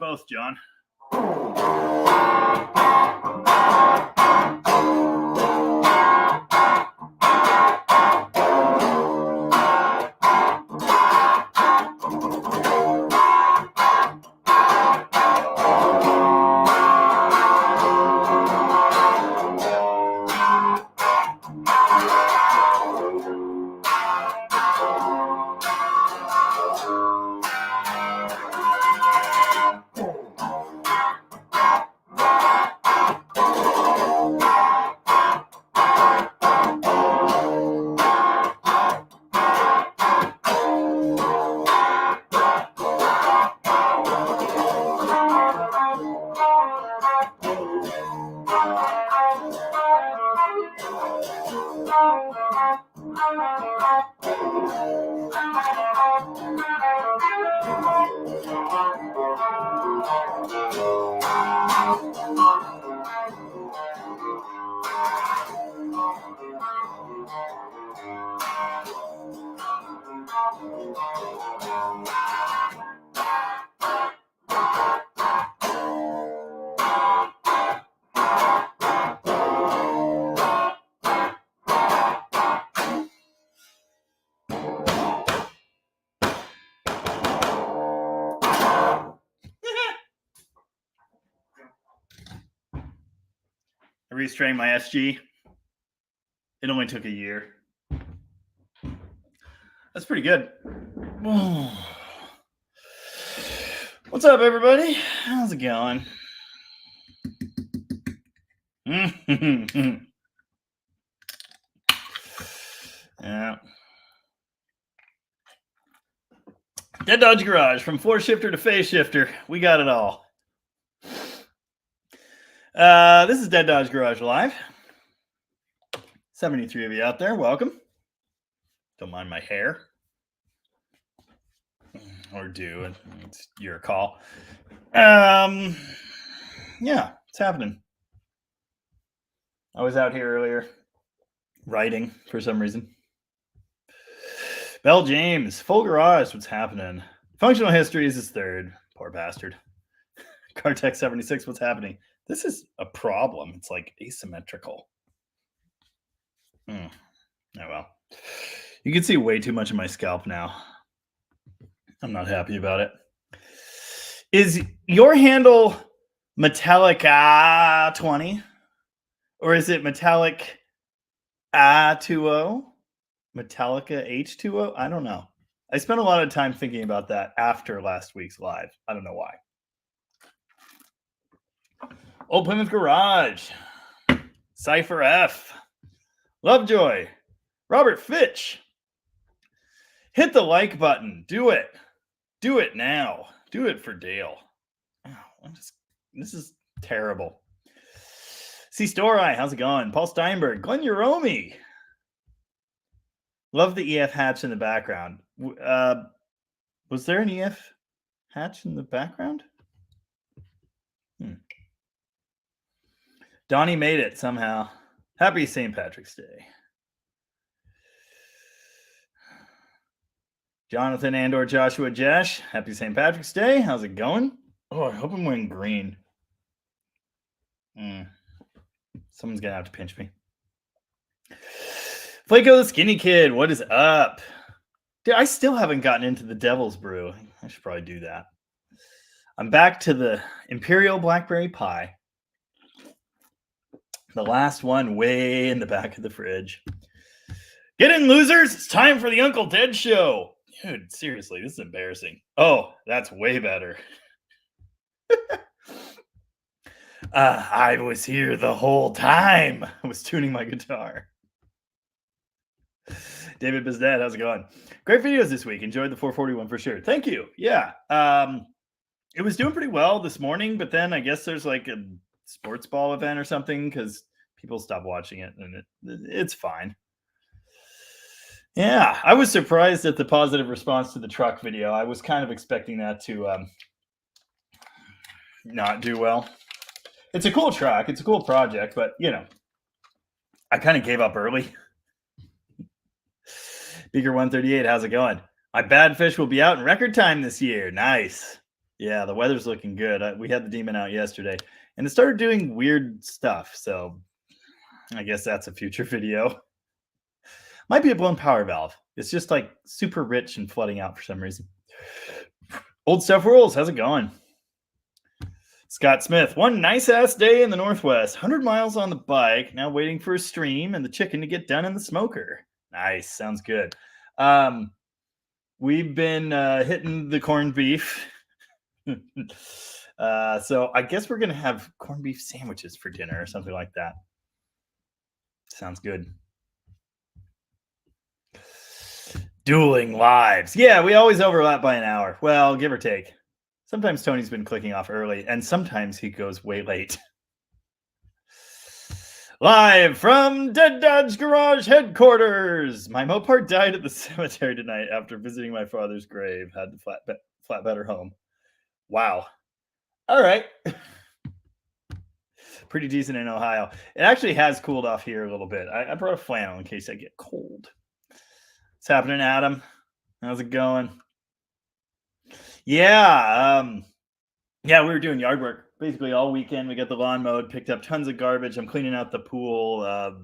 both, John. I restrained my SG. It only took a year. That's pretty good. What's up, everybody? How's it going? Yeah. Dead Dodge Garage, from floor shifter to phase shifter. We got it all. This is Dead Dodge Garage Live. 73 of you out there, welcome. Don't mind my hair. Or do, it's your call. Yeah, it's happening. I was out here earlier writing for some reason. Bell James, full garage, what's happening? Functional history is his third. Poor bastard. Cartex 76, what's happening? This is a problem. It's like asymmetrical. Oh well. You can see way too much of my scalp now. I'm not happy about it. Is your handle metallic 20? Or is it metallic 20? Metallica H2O? I don't know. I spent a lot of time thinking about that after last week's live. I don't know why. Old Plymouth Garage. Cypher F. Lovejoy. Robert Fitch. Hit the like button. Do it. Do it now. Do it for Dale. Oh, this is terrible. C. Story, how's it going? Paul Steinberg. Glenn Uromi. Love the EF hatch in the background. Was there an EF hatch in the background? Donnie made it somehow. Happy St. Patrick's Day. Jonathan and/or Joshua Jesh. Happy St. Patrick's Day. How's it going? Oh, I hope I'm wearing green. Someone's going to have to pinch me. Flaco the Skinny Kid, what is up? Dude, I still haven't gotten into the Devil's Brew. I should probably do that. I'm back to the Imperial Blackberry Pie. The last one way in the back of the fridge. Get in, losers. It's time for the Uncle Ted Show. Dude, seriously, this is embarrassing. Oh, that's way better. I was here the whole time. I was tuning my guitar. David Bizdad, how's it going? Great videos this week. Enjoyed the 441 for sure. Thank you. Yeah. It was doing pretty well this morning, but then I guess there's like a sports ball event or something because people stopped watching it, and it's fine. Yeah, I was surprised at the positive response to the truck video. I was kind of expecting that to not do well. It's a cool truck. It's a cool project, but, you know, I kind of gave up early. Beaker 138, how's it going? My Bad Fish will be out in record time this year. Nice. Yeah, the weather's looking good. We had the demon out yesterday, and it started doing weird stuff. So I guess that's a future video. Might be a blown power valve. It's just like super rich and flooding out for some reason. Old stuff rules. How's it going? Scott Smith, one nice ass day in the Northwest. 100 miles on the bike. Now waiting for a stream and the chicken to get done in the smoker. Nice. Sounds good. We've been hitting the corned beef. So I guess we're going to have corned beef sandwiches for dinner or something like that. Sounds good. Dueling lives. Yeah, we always overlap by an hour. Well, give or take. Sometimes Tony's been clicking off early, and sometimes he goes way late. Live from Dead Dad's Garage headquarters. My Mopar died at the cemetery tonight after visiting my father's grave. Had to flatbed her home. Wow. All right. Pretty decent in Ohio. It actually has cooled off here a little bit. I brought a flannel in case I get cold. What's happening, Adam? How's it going? Yeah. Yeah, we were doing yard work basically all weekend. We got the lawn mowed, picked up tons of garbage. I'm cleaning out the pool.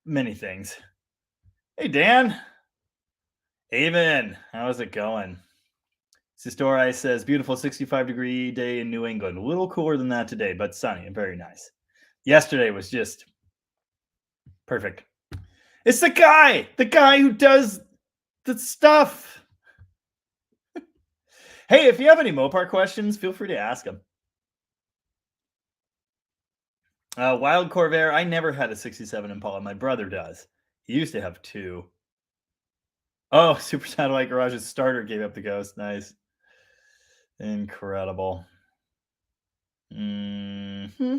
Many things. Hey, Dan. Haven, how's it going? Sistorai says, beautiful 65-degree day in New England. A little cooler than that today, but sunny and very nice. Yesterday was just perfect. It's the guy who does the stuff. Hey, if you have any Mopar questions, feel free to ask them. Wild Corvair, I never had a 67 Impala. My brother does. He used to have two. Oh, Super Satellite Garage's starter gave up the ghost. Nice. Incredible. Mm-hmm.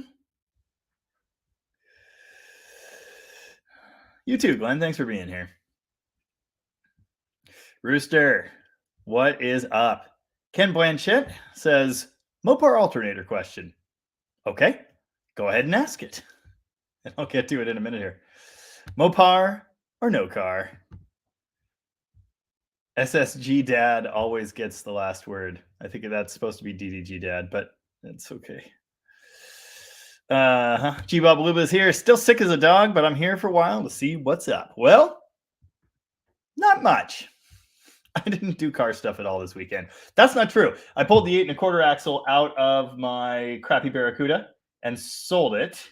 You too, Glenn. Thanks for being here. Rooster, what is up? Ken Blanchett says, Mopar alternator question. Okay, go ahead and ask it. And I'll get to it in a minute here. Mopar or no car? SSG Dad always gets the last word. I think that's supposed to be DDG Dad, but it's okay. G-Bob Luba is here. Still sick as a dog, but I'm here for a while to see what's up. Well, not much. I didn't do car stuff at all this weekend. That's not true. I pulled the 8 1/4 axle out of my crappy Barracuda and sold it.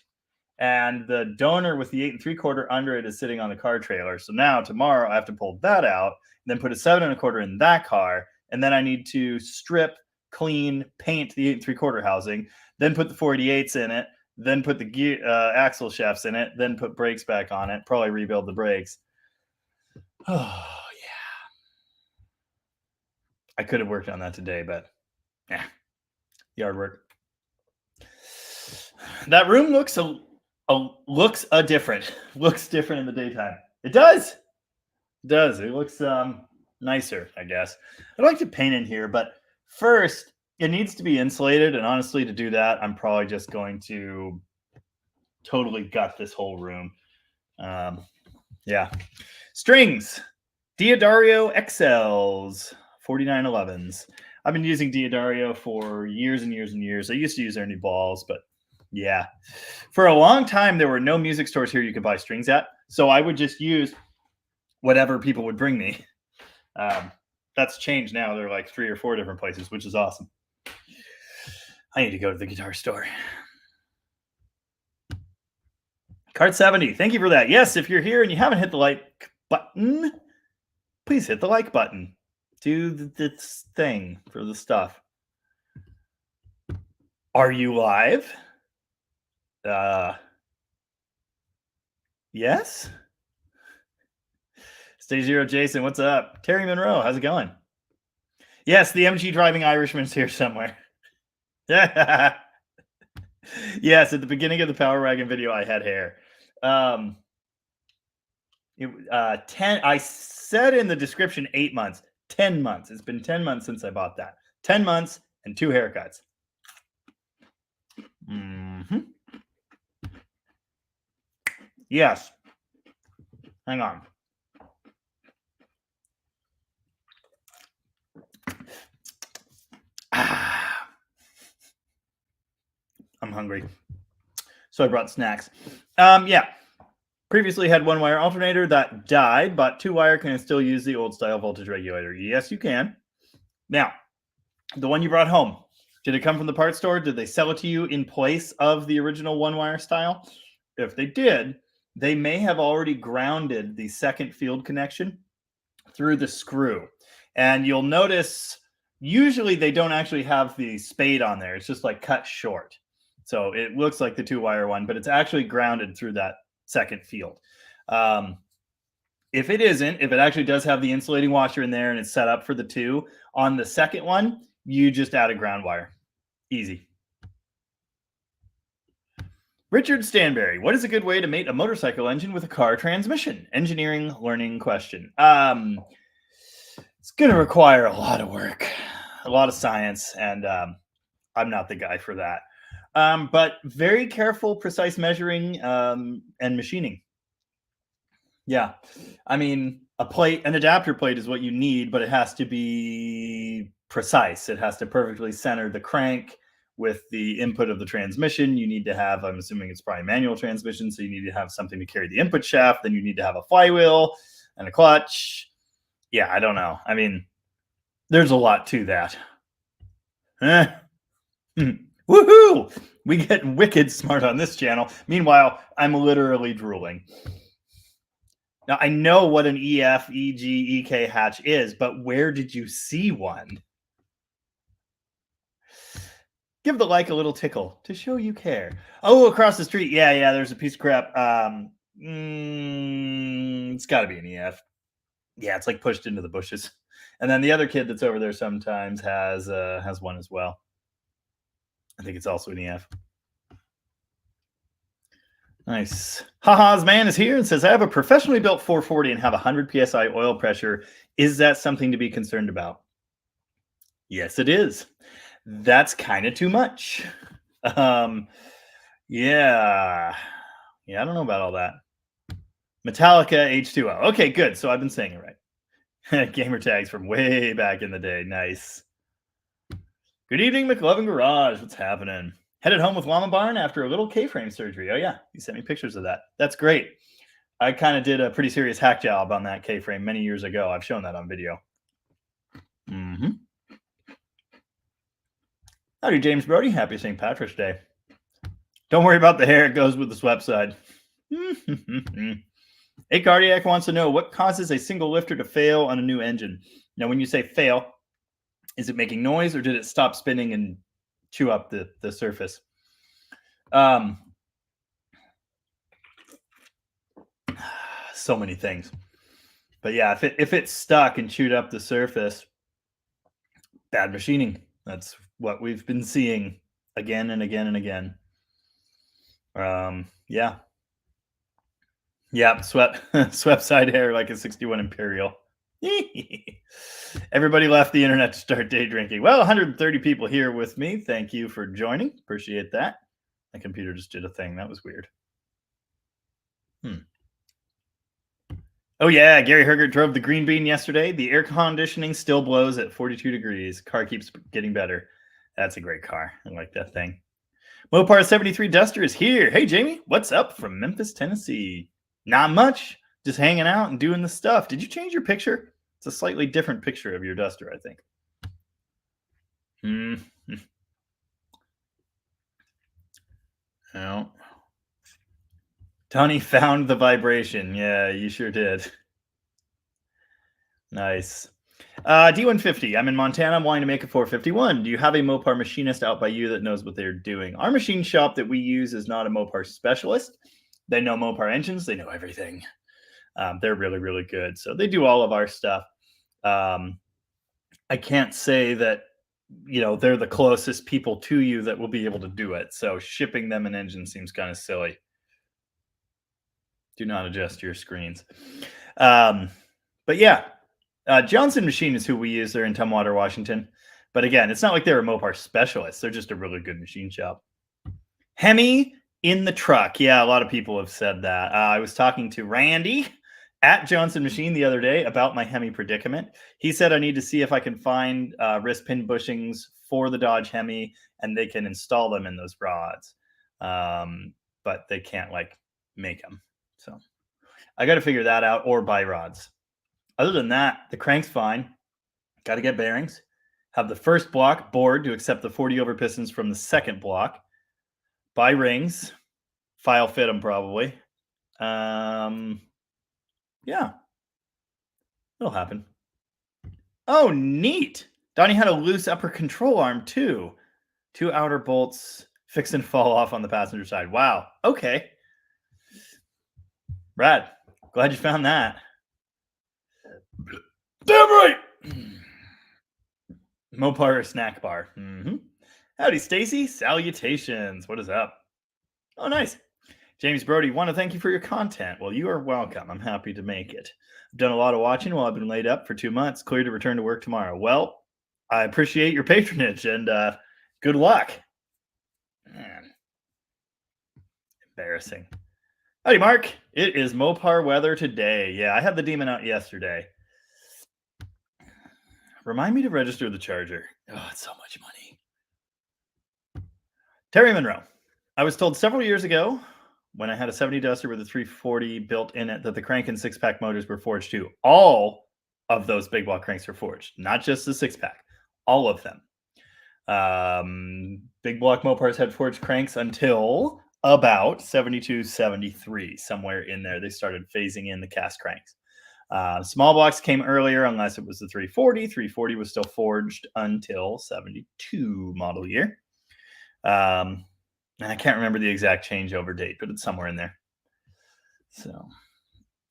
And the donor with the 8 3/4 under it is sitting on the car trailer. So now tomorrow I have to pull that out, then put a 7 1/4 in that car. And then I need to strip, clean, paint the 8 3/4 housing, then put the 488s in it, then put the gear, axle shafts in it, then put brakes back on it, probably rebuild the brakes. Oh, I could have worked on that today, but yeah, yard work. That room looks different. Looks different in the daytime. It does. It does. It looks nicer, I guess. I'd like to paint in here, but first it needs to be insulated. And honestly, to do that, I'm probably just going to totally gut this whole room. Yeah. Strings. Diodario XLs. 4911s. I've been using Diodario for years and years and years. I used to use their new balls, but yeah. For a long time, there were no music stores here you could buy strings at. So I would just use whatever people would bring me. That's changed now. There are like 3 or 4 different places, which is awesome. I need to go to the guitar store. Card 70, thank you for that. Yes, if you're here and you haven't hit the like button, please hit the like button. Do this thing for the stuff. Are you live? Yes. Stage Zero Jason, what's up? Terry Monroe, how's it going? Yes, the MG driving Irishman's here somewhere. Yes, at the beginning of the Power Wagon video, I had hair. 10. I said in the description 8 months. 10 months. It's been 10 months since I bought that. 10 months and 2 haircuts. Mm-hmm. Yes. Hang on. I'm hungry. So I brought snacks. Yeah. Previously had 1-wire alternator that died, but 2-wire can still use the old style voltage regulator. Yes, you can. Now, the one you brought home, did it come from the parts store? Did they sell it to you in place of the original 1-wire style? If they did, they may have already grounded the second field connection through the screw. And you'll notice usually they don't actually have the spade on there. It's just like cut short. So it looks like the 2-wire one, but it's actually grounded through that second field. If it isn't, if it actually does have the insulating washer in there and it's set up for the 2, on the second one, you just add a ground wire. Easy. Richard Stanberry, what is a good way to mate a motorcycle engine with a car transmission? Engineering learning question. It's going to require a lot of work, a lot of science, and I'm not the guy for that. But very careful, precise measuring and machining. Yeah. I mean, an adapter plate is what you need, but it has to be precise. It has to perfectly center the crank with the input of the transmission. You need to have, I'm assuming it's probably manual transmission, so you need to have something to carry the input shaft. Then you need to have a flywheel and a clutch. Yeah, I don't know. I mean, there's a lot to that. Woohoo! We get wicked smart on this channel. Meanwhile, I'm literally drooling. Now, I know what an EF, EG, EK hatch is, but where did you see one? Give the like a little tickle to show you care. Oh, across the street. Yeah, there's a piece of crap. It's got to be an EF. Yeah, it's like pushed into the bushes. And then the other kid that's over there sometimes has one as well. I think it's also an EF. Nice. Haha's man is here and says, I have a professionally built 440 and have 100 PSI oil pressure. Is that something to be concerned about? Yes, it is. That's kind of too much. Yeah, I don't know about all that. Metallica H2O. Okay, good. So I've been saying it right. Gamer tags from way back in the day. Nice. Good evening, McLovin Garage. What's happening? Headed home with Llama Barn after a little K-frame surgery. Oh, yeah. You sent me pictures of that. That's great. I kind of did a pretty serious hack job on that K-frame many years ago. I've shown that on video. Howdy, James Brody. Happy St. Patrick's Day. Don't worry about the hair. It goes with the swept side. A Cardiac wants to know what causes a single lifter to fail on a new engine. Now, when you say fail, is it making noise or did it stop spinning and chew up the surface? So many things. But yeah, if it's stuck and chewed up the surface, bad machining. That's what we've been seeing again and again and again. Yeah, swept side hair like a 61 Imperial. Everybody left the internet to start day drinking. Well, 130 people here with me. Thank you for joining. Appreciate that. My computer just did a thing. That was weird. Oh, yeah. Gary Hergert drove the Green Bean yesterday. The air conditioning still blows at 42 degrees. Car keeps getting better. That's a great car. I like that thing. Mopar 73 Duster is here. Hey, Jamie. What's up from Memphis, Tennessee? Not much. Just hanging out and doing the stuff. Did you change your picture? It's a slightly different picture of your Duster, I think. Oh. Tony found the vibration. Yeah, you sure did. Nice. D150. I'm in Montana. I'm wanting to make a 451. Do you have a Mopar machinist out by you that knows what they're doing? Our machine shop that we use is not a Mopar specialist. They know Mopar engines. They know everything. They're really, really good. So they do all of our stuff. I can't say that, they're the closest people to you that will be able to do it. So shipping them an engine seems kind of silly. Do not adjust your screens. But yeah, Johnson Machine is who we use. They're in Tumwater, Washington. But again, it's not like they're a Mopar specialist. They're just a really good machine shop. Hemi in the truck. Yeah, a lot of people have said that. I was talking to Randy at Johnson Machine the other day about my Hemi predicament. He said I need to see if I can find wrist pin bushings for the Dodge Hemi, and they can install them in those rods. but they can't like make them. So I got to figure that out or buy rods. Other than that, the crank's fine. Got to get bearings. Have the first block bored to accept the 40 over pistons from the second block. Buy rings. File fit them probably. Yeah. It'll happen. Oh, neat. Donnie had a loose upper control arm too. 2 outer bolts fix and fall off on the passenger side. Wow. Okay. Brad, glad you found that. Damn right. Mopar snack bar. Mm-hmm. Howdy, Stacy. Salutations. What is up? Oh, nice. James Brody, want to thank you for your content. Well, you are welcome. I'm happy to make it. I've done a lot of watching while I've been laid up for 2 months. Clear to return to work tomorrow. Well, I appreciate your patronage and good luck. Man. Embarrassing. Howdy, Mark. It is Mopar weather today. Yeah, I had the demon out yesterday. Remind me to register the charger. Oh, it's so much money. Terry Monroe. I was told several years ago when I had a 70 Duster with a 340 built in it that the crank and 6-pack motors were forged too. All of those big block cranks are forged, not just the 6-pack. All of them. Big block Mopars had forged cranks until about 72, 73, somewhere in there. They started phasing in the cast cranks. Small blocks came earlier, unless it was the 340. 340 was still forged until 72 model year. And I can't remember the exact changeover date, but it's somewhere in there. So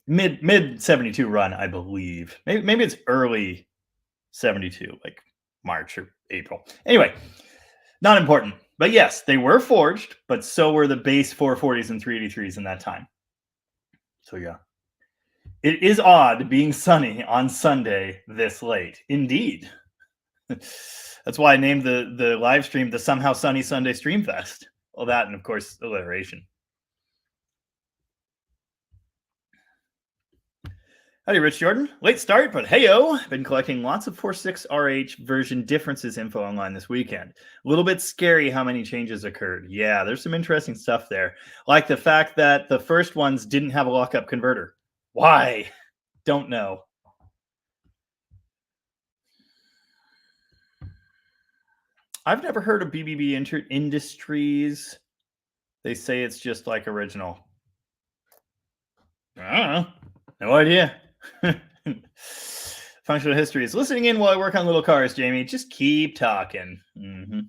mid 72 run, I believe. Maybe it's early 72, like March or April. Anyway, not important. But yes, they were forged, but so were the base 440s and 383s in that time. So yeah. It is odd being sunny on Sunday this late. Indeed. That's why I named the live stream the Somehow Sunny Sunday Streamfest. All that, and of course, alliteration. Howdy, Rich Jordan. Late start, but hey-o. Been collecting lots of 4.6 RH version differences info online this weekend. A little bit scary how many changes occurred. Yeah, there's some interesting stuff there. Like the fact that the first ones didn't have a lockup converter. Why? Don't know. I've never heard of BBB Industries. They say it's just like original. I don't know. No idea. Functional history is listening in while I work on little cars, Jamie. Just keep talking. Mm-hmm.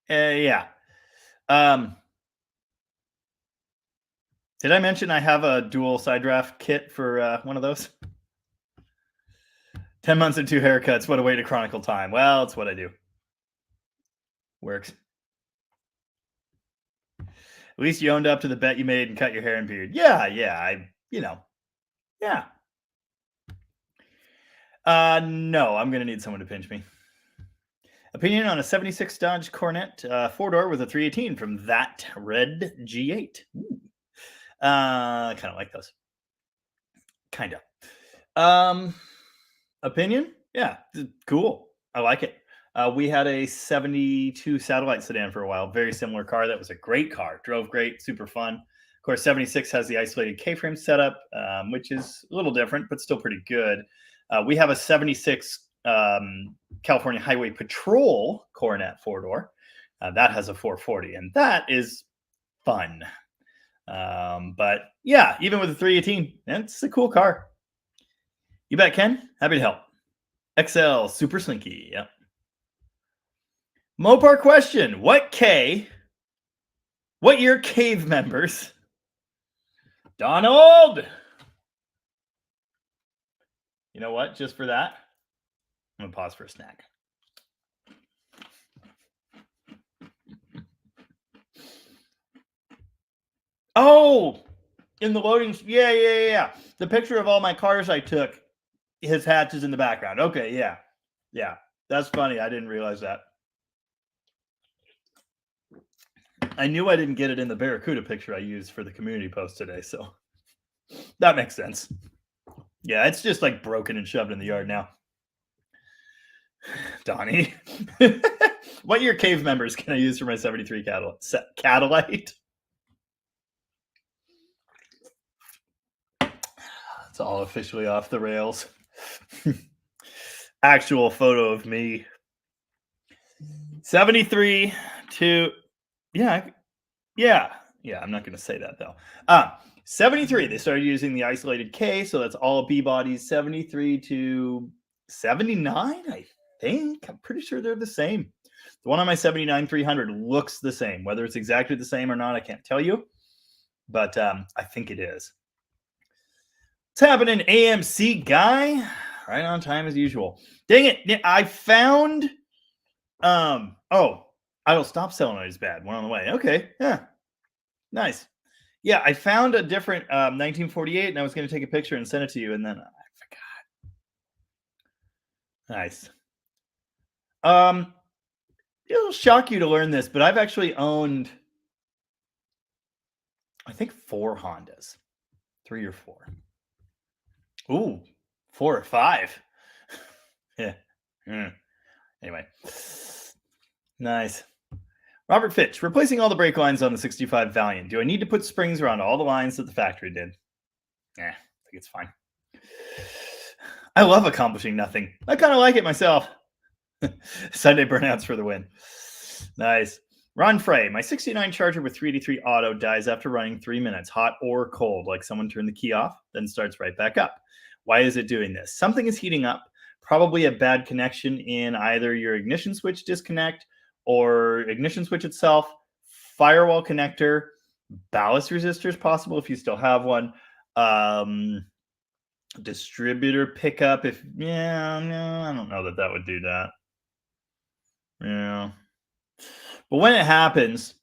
Yeah. Did I mention I have a dual side draft kit for one of those? 10 months and 2 haircuts. What a way to chronicle time. Well, it's what I do. Works. At least you owned up to the bet you made and cut your hair and beard. Yeah. Yeah. No, I'm going to need someone to pinch me. Opinion on a 76 Dodge Coronet 4-door with a 318 from that red G8. Kind of like those. Kind of. Opinion? Yeah, cool. I like it. We had a 72 Satellite sedan for a while. Very similar car. That was a great car. Drove great. Super fun. Of course, 76 has the isolated K-frame setup, which is a little different, but still pretty good. We have a 76 California Highway Patrol Coronet 4-door. That has a 440, and that is fun. But yeah, even with the 318, it's a cool car. You bet, Ken. Happy to help. XL Super Slinky. Yep. Mopar question. What year cave members? Donald! You know what? Just for that, I'm going to pause for a snack. Oh, in the loading. Yeah. The picture of all my cars I took, his hatch is in the background. Okay, yeah. That's funny. I didn't realize that. I knew I didn't get it in the Barracuda picture I used for the community post today, so that makes sense. Yeah, it's just like broken and shoved in the yard now. Donnie. What year cave members can I use for my 73 Catalyte? It's all officially off the rails. Actual photo of me. 73 to, yeah, yeah, yeah. I'm not going to say that though. 73, they started using the isolated K, so that's all B bodies. 73 to 79, I think. I'm pretty sure they're the same. The one on my 79 300 looks the same. Whether it's exactly the same or not, I can't tell you, but I think it is. What's happening, AMC guy? Right on time as usual. Dang it! I found. Oh, idle stop solenoid is bad. One on the way. Okay, yeah, nice. Yeah, I found a different 1948, and I was going to take a picture and send it to you, and then I forgot. Nice. It'll shock you to learn this, but I've actually owned, I think, 4 Hondas, 3 or 4. Ooh, 4 or 5. Yeah. Anyway, nice. Robert Fitch, replacing all the brake lines on the 65 Valiant. Do I need to put springs around all the lines that the factory did? I think it's fine. I love accomplishing nothing. I kind of like it myself. Sunday burnouts for the win. Nice. Ron Frey, my 69 Charger with 383 auto dies after running 3 minutes, hot or cold, like someone turned the key off, then starts right back up. Why is it doing this? Something is heating up, probably a bad connection in either your ignition switch disconnect or ignition switch itself, firewall connector, ballast resistor is possible if you still have one. Distributor pickup, if, yeah, no, I don't know that would do that. Yeah. But when it happens,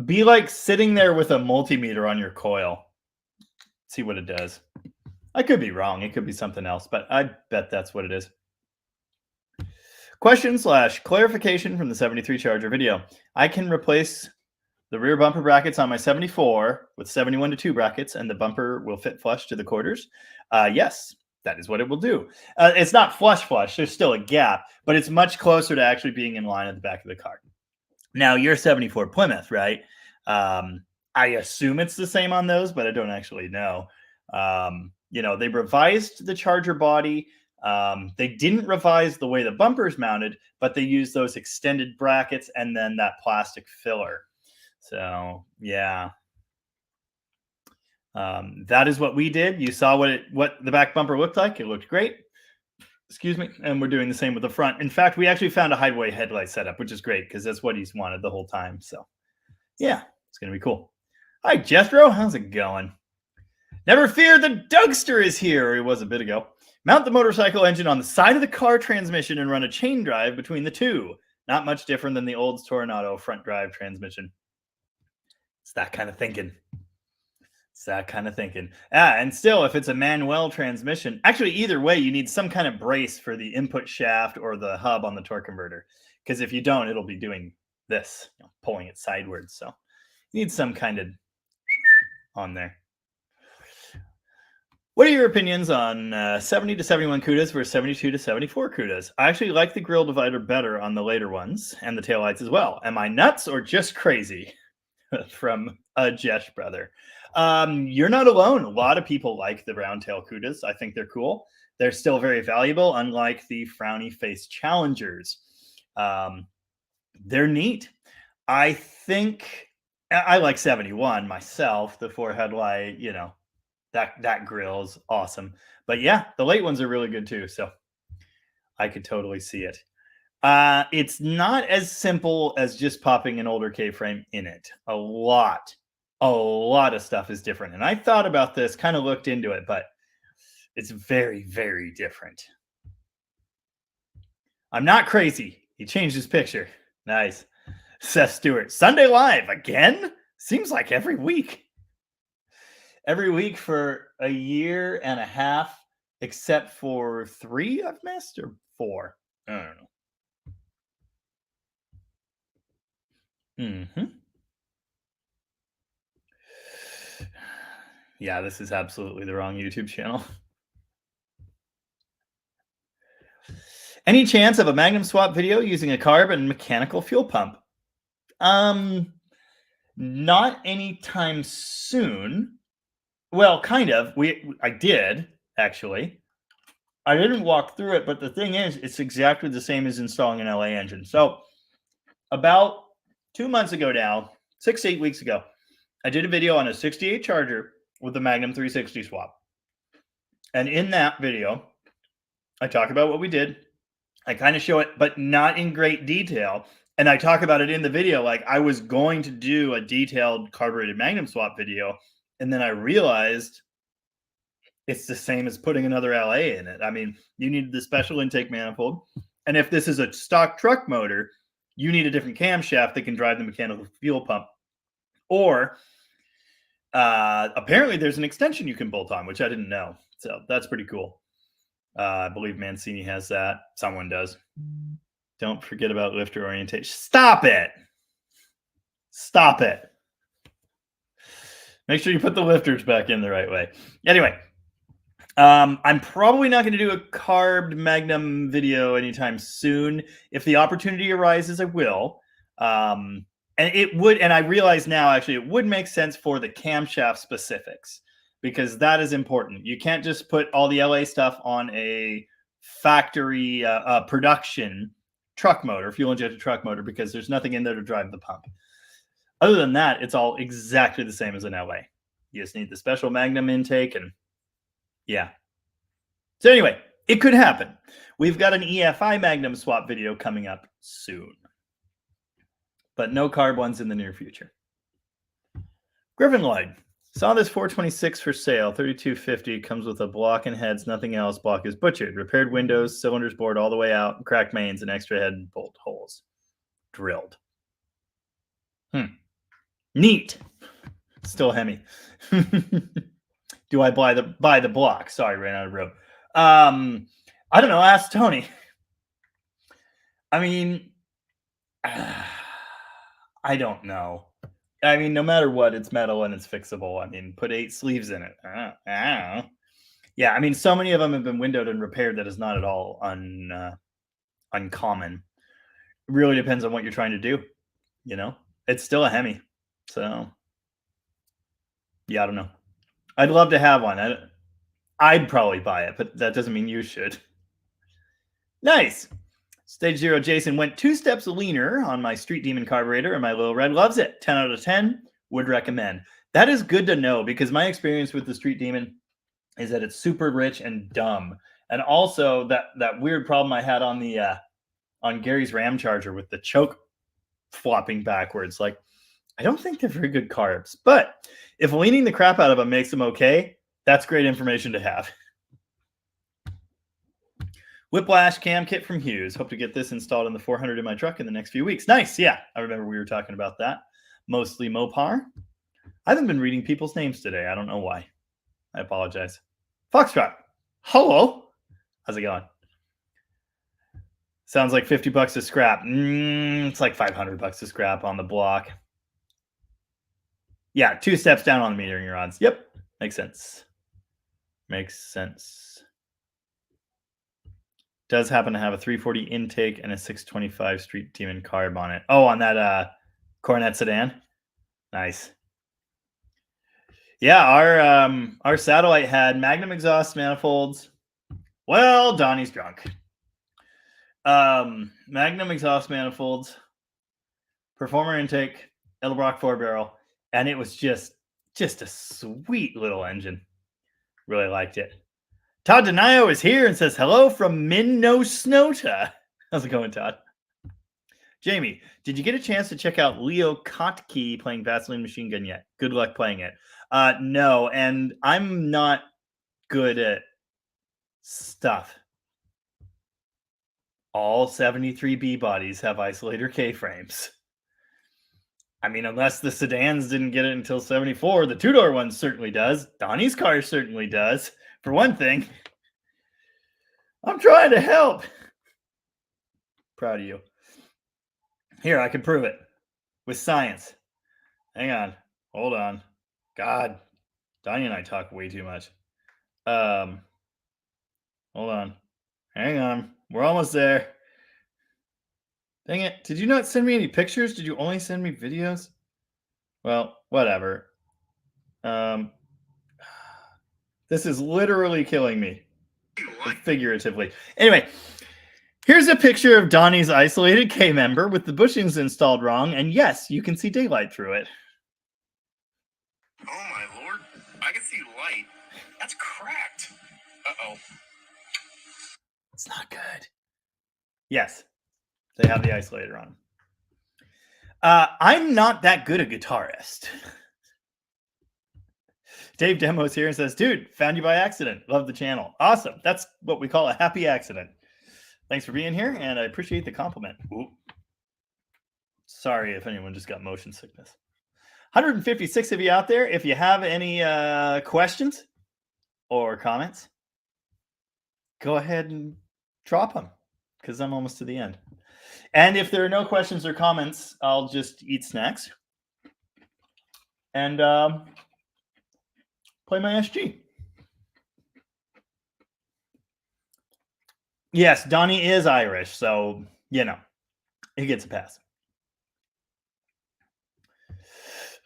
be like sitting there with a multimeter on your coil. See what it does. I could be wrong. It could be something else, but I bet that's what it is. Question/clarification from the 73 Charger video. I can replace the rear bumper brackets on my 74 with 71 to 2 brackets, and the bumper will fit flush to the quarters. Yes, that is what it will do. It's not flush. There's still a gap, but it's much closer to actually being in line at the back of the car. Now, you're 74 Plymouth, right? I assume it's the same on those, but I don't actually know. They revised the Charger body. They didn't revise the way the bumper is mounted, but they used those extended brackets and then that plastic filler. So, yeah. That is what we did. You saw what the back bumper looked like. It looked great. Excuse me. And we're doing the same with the front. In fact, we actually found a hideaway headlight setup, which is great because that's what he's wanted the whole time. So, yeah, it's going to be cool. Hi, Jethro. How's it going? Never fear, the Dougster is here. He was a bit ago. Mount the motorcycle engine on the side of the car transmission and run a chain drive between the two. Not much different than the old Toronado front drive transmission. It's that kind of thinking. And still, if it's a manual transmission, actually, either way, you need some kind of brace for the input shaft or the hub on the torque converter. Because if you don't, it'll be doing this, pulling it sideways. So you need some kind of on there. What are your opinions on 70 to 71 CUDAs versus 72 to 74 CUDAs? I actually like the grill divider better on the later ones and the taillights as well. Am I nuts or just crazy? From a Jesh brother. You're not alone. A lot of people like the round tail CUDAs. I think they're cool. They're still very valuable, unlike the frowny face Challengers. They're neat. I think I like 71 myself. The 4 headlight, that grill is awesome. But yeah, the late ones are really good too. So I could totally see it. It's not as simple as just popping an older K-frame in it. A lot of stuff is different. And I thought about this, kind of looked into it, but it's very, very different. I'm not crazy. He changed his picture. Nice. Seth Stewart. Sunday Live again? Seems like every week. Every week for a year and a half, except for 3 I've missed, or 4. I don't know. Yeah, this is absolutely the wrong YouTube channel. Any chance of a Magnum swap video using a carb and mechanical fuel pump? Not anytime soon. Well, kind of. I did actually. I didn't walk through it, but the thing is, it's exactly the same as installing an LA engine. So, about 2 months ago now, 6 to 8 weeks ago, I did a video on a 68 Charger with the Magnum 360 swap. And in that video, I talk about what we did. I kind of show it, but not in great detail. And I talk about it in the video like I was going to do a detailed carbureted Magnum swap video. And then I realized it's the same as putting another LA in it. I mean, you need the special intake manifold. And if this is a stock truck motor, you need a different camshaft that can drive the mechanical fuel pump. Or apparently there's an extension you can bolt on, which I didn't know. So that's pretty cool. I believe Mancini has that. Someone does. Don't forget about lifter orientation. Stop it. Stop it. Make sure you put the lifters back in the right way. Anyway, I'm probably not going to do a carbed Magnum video anytime soon. If the opportunity arises, I will. And it would, and I realize now, actually, it would make sense for the camshaft specifics because that is important. You can't just put all the LA stuff on a factory production truck motor, fuel injected truck motor, because there's nothing in there to drive the pump. Other than that, it's all exactly the same as an LA. You just need the special Magnum intake and yeah. So anyway, it could happen. We've got an EFI Magnum swap video coming up soon. But no carb ones in the near future. Griffin Lloyd. Saw this 426 for sale, 3250. Comes with a block and heads, nothing else. Block is butchered. Repaired windows, cylinders bored all the way out, cracked mains, and extra head and bolt holes. Drilled. Neat. Still Hemi. Do I buy the block? Sorry, ran out of room. I don't know. Ask Tony. I mean, I don't know. I mean, no matter what, it's metal and it's fixable. I mean, put 8 sleeves in it. Yeah, I mean, so many of them have been windowed and repaired that is not at all uncommon. It really depends on what you're trying to do. You know, it's still a Hemi. So, yeah, I don't know. I'd love to have one. I'd probably buy it, but that doesn't mean you should. Nice. Stage 0 Jason went 2 steps leaner on my Street Demon carburetor, and my Little Red loves it. 10 out of 10. Would recommend. That is good to know because my experience with the Street Demon is that it's super rich and dumb. And also that weird problem I had on the on Gary's Ram Charger with the choke flopping backwards. Like, I don't think they're very good carbs. But if leaning the crap out of them makes them okay, that's great information to have. Whiplash cam kit from Hughes. Hope to get this installed in the 400 in my truck in the next few weeks. Nice. Yeah, I remember we were talking about that. Mostly Mopar. I haven't been reading people's names today. I don't know why. I apologize. Foxtrot. Hello. How's it going? Sounds like $50 to scrap. It's like $500 to scrap on the block. Yeah, 2 steps down on the metering rods. Yep. Makes sense. Makes sense. Does happen to have a 340 intake and a 625 Street Demon carb on it. Oh, on that Coronet sedan. Nice. Yeah, our satellite had Magnum exhaust manifolds. Well, Donnie's drunk. Magnum exhaust manifolds, Performer intake, Edelbrock 4-barrel, and it was just a sweet little engine. Really liked it. Todd Denio is here and says hello from Minnesota. How's it going, Todd? Jamie, did you get a chance to check out Leo Kottke playing Vaseline Machine Gun yet? Good luck playing it. No, and I'm not good at stuff. All 73 B bodies have isolator K-frames. I mean, unless the sedans didn't get it until 74, the 2-door one certainly does. Donnie's car certainly does. For one thing, I'm trying to help. Proud of you. Here, I can prove it with science. Hang on. Hold on. God, Donnie and I talk way too much. Hold on. Hang on. We're almost there. Dang it. Did you not send me any pictures? Did you only send me videos? Well, whatever. This is literally killing me. Figuratively. Anyway, here's a picture of Donnie's isolated K member with the bushings installed wrong, and yes, you can see daylight through it. Oh my lord, I can see light. That's cracked. Uh-oh. It's not good. Yes, they have the isolator on. I'm not that good a guitarist. Dave Demos here and says, dude, found you by accident. Love the channel. Awesome. That's what we call a happy accident. Thanks for being here, and I appreciate the compliment. Ooh. Sorry if anyone just got motion sickness. 156 of you out there. If you have any questions or comments, go ahead and drop them because I'm almost to the end. And if there are no questions or comments, I'll just eat snacks and play my SG. Yes, Donnie is Irish, so, you know, he gets a pass.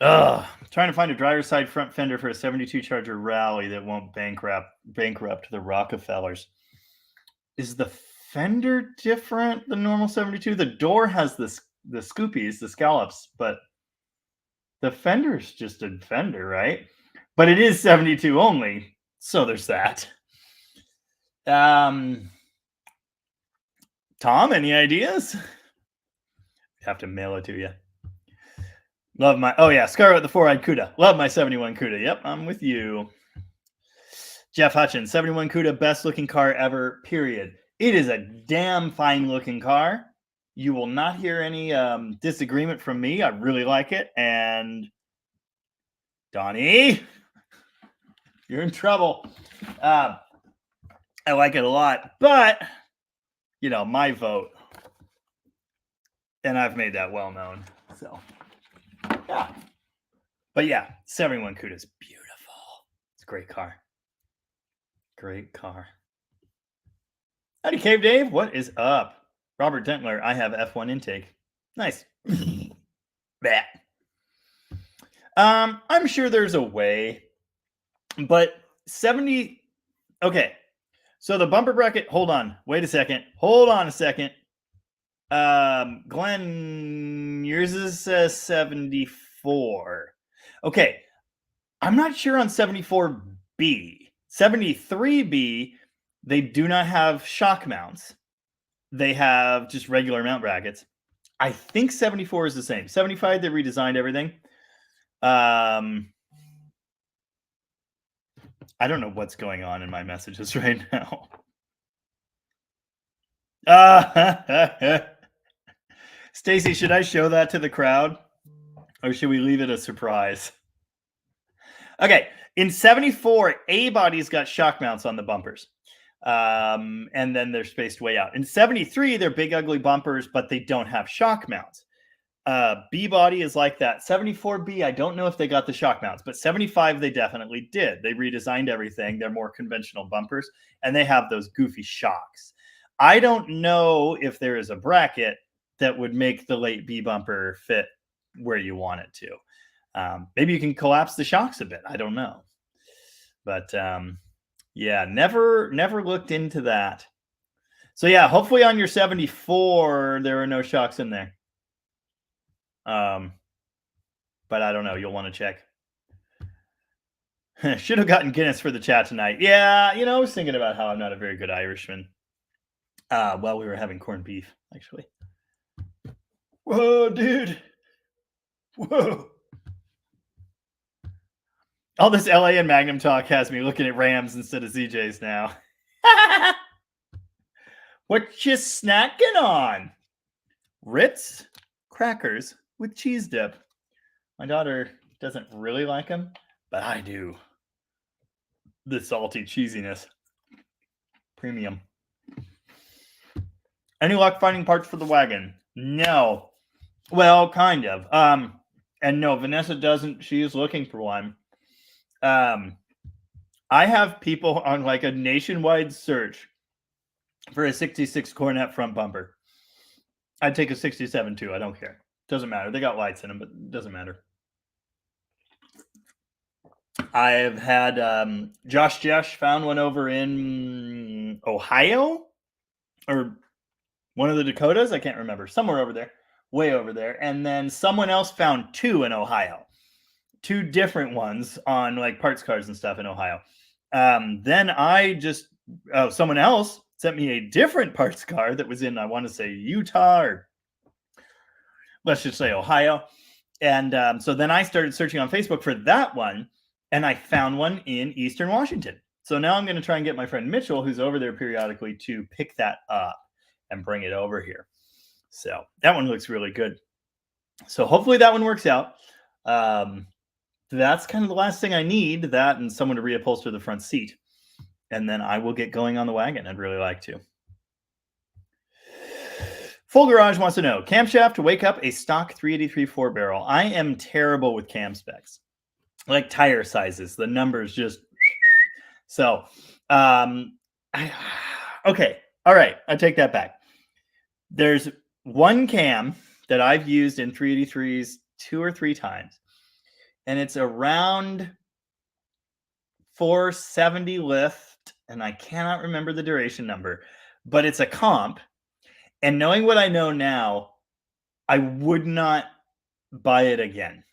Trying to find a driver's side front fender for a 72 Charger Rally that won't bankrupt the Rockefellers. Is the fender different than normal 72? The door has the scoopies, the scallops, but the fender's just a fender, right? But it is 72 only, so there's that. Tom, any ideas? Have to mail it to you. Love my, oh yeah, Scarlet the Four-Eyed Cuda. Love my 71 Cuda. Yep, I'm with you. Jeff Hutchins, 71 Cuda, best looking car ever, period. It is a damn fine looking car. You will not hear any disagreement from me. I really like it. And Donnie, you're in trouble. I like it a lot, but you know, my vote, and I've made that well known. So yeah, but yeah, 71 Cuda is beautiful. It's a great car. Great car. Howdy, Cave Dave. What is up? Robert Dentler, I have F1 intake. Nice. Bah. I'm sure there's a way, but 70. Okay. So the bumper bracket, hold on. Wait a second. Hold on a second. Glenn, yours is 74. Okay. I'm not sure on 74B. 73B, they do not have shock mounts. They have just regular mount brackets. I think 74 is the same. 75, they redesigned everything. I don't know what's going on in my messages right now. Stacy, should I show that to the crowd? Or should we leave it a surprise? Okay, in 74, A-body's got shock mounts on the bumpers. And then they're spaced way out. In 73, they're big, ugly bumpers, but they don't have shock mounts. B-body is like that. 74B, I don't know if they got the shock mounts, but 75, they definitely did. They redesigned everything. They're more conventional bumpers, and they have those goofy shocks. I don't know if there is a bracket that would make the late B bumper fit where you want it to. Maybe you can collapse the shocks a bit. I don't know. But yeah, never looked into that. So yeah, hopefully on your 74, there are no shocks in there. But I don't know. You'll want to check. Should have gotten Guinness for the chat tonight. Yeah, you know, I was thinking about how I'm not a very good Irishman. While we were having corned beef, actually. Whoa, dude. Whoa. All this LA and Magnum talk has me looking at Rams instead of ZJs now. What you snacking on? Ritz crackers with cheese dip. My daughter doesn't really like them, but I do. The salty cheesiness. Premium. Any luck finding parts for the wagon? No. Well, kind of. And no, Vanessa doesn't. She is looking for one. I have people on like a nationwide search for a 66 Cornet front bumper. I'd take a 67 too. I don't care. Doesn't matter. They got lights in them, but it doesn't matter. I've had Josh found one over in Ohio or one of the Dakotas. I can't remember. Somewhere over there, way over there. And then someone else found two in Ohio, two different ones on like parts cars and stuff in Ohio. Then someone else sent me a different parts car that was in, I want to say Utah, or let's just say Ohio. And so then I started searching on Facebook for that one, and I found one in Eastern Washington. So now I'm going to try and get my friend Mitchell, who's over there periodically, to pick that up and bring it over here. So that one looks really good. So hopefully that one works out. That's kind of the last thing I need, that and someone to reupholster the front seat. And then I will get going on the wagon. I'd really like to. Full Garage wants to know, camshaft to wake up a stock 383 4-barrel. I am terrible with cam specs. Like tire sizes. The numbers just... So, okay. All right. I take that back. There's one cam that I've used in 383s 2 or 3 times. And it's around 470 lift. And I cannot remember the duration number. But it's a comp. And knowing what I know now, I would not buy it again.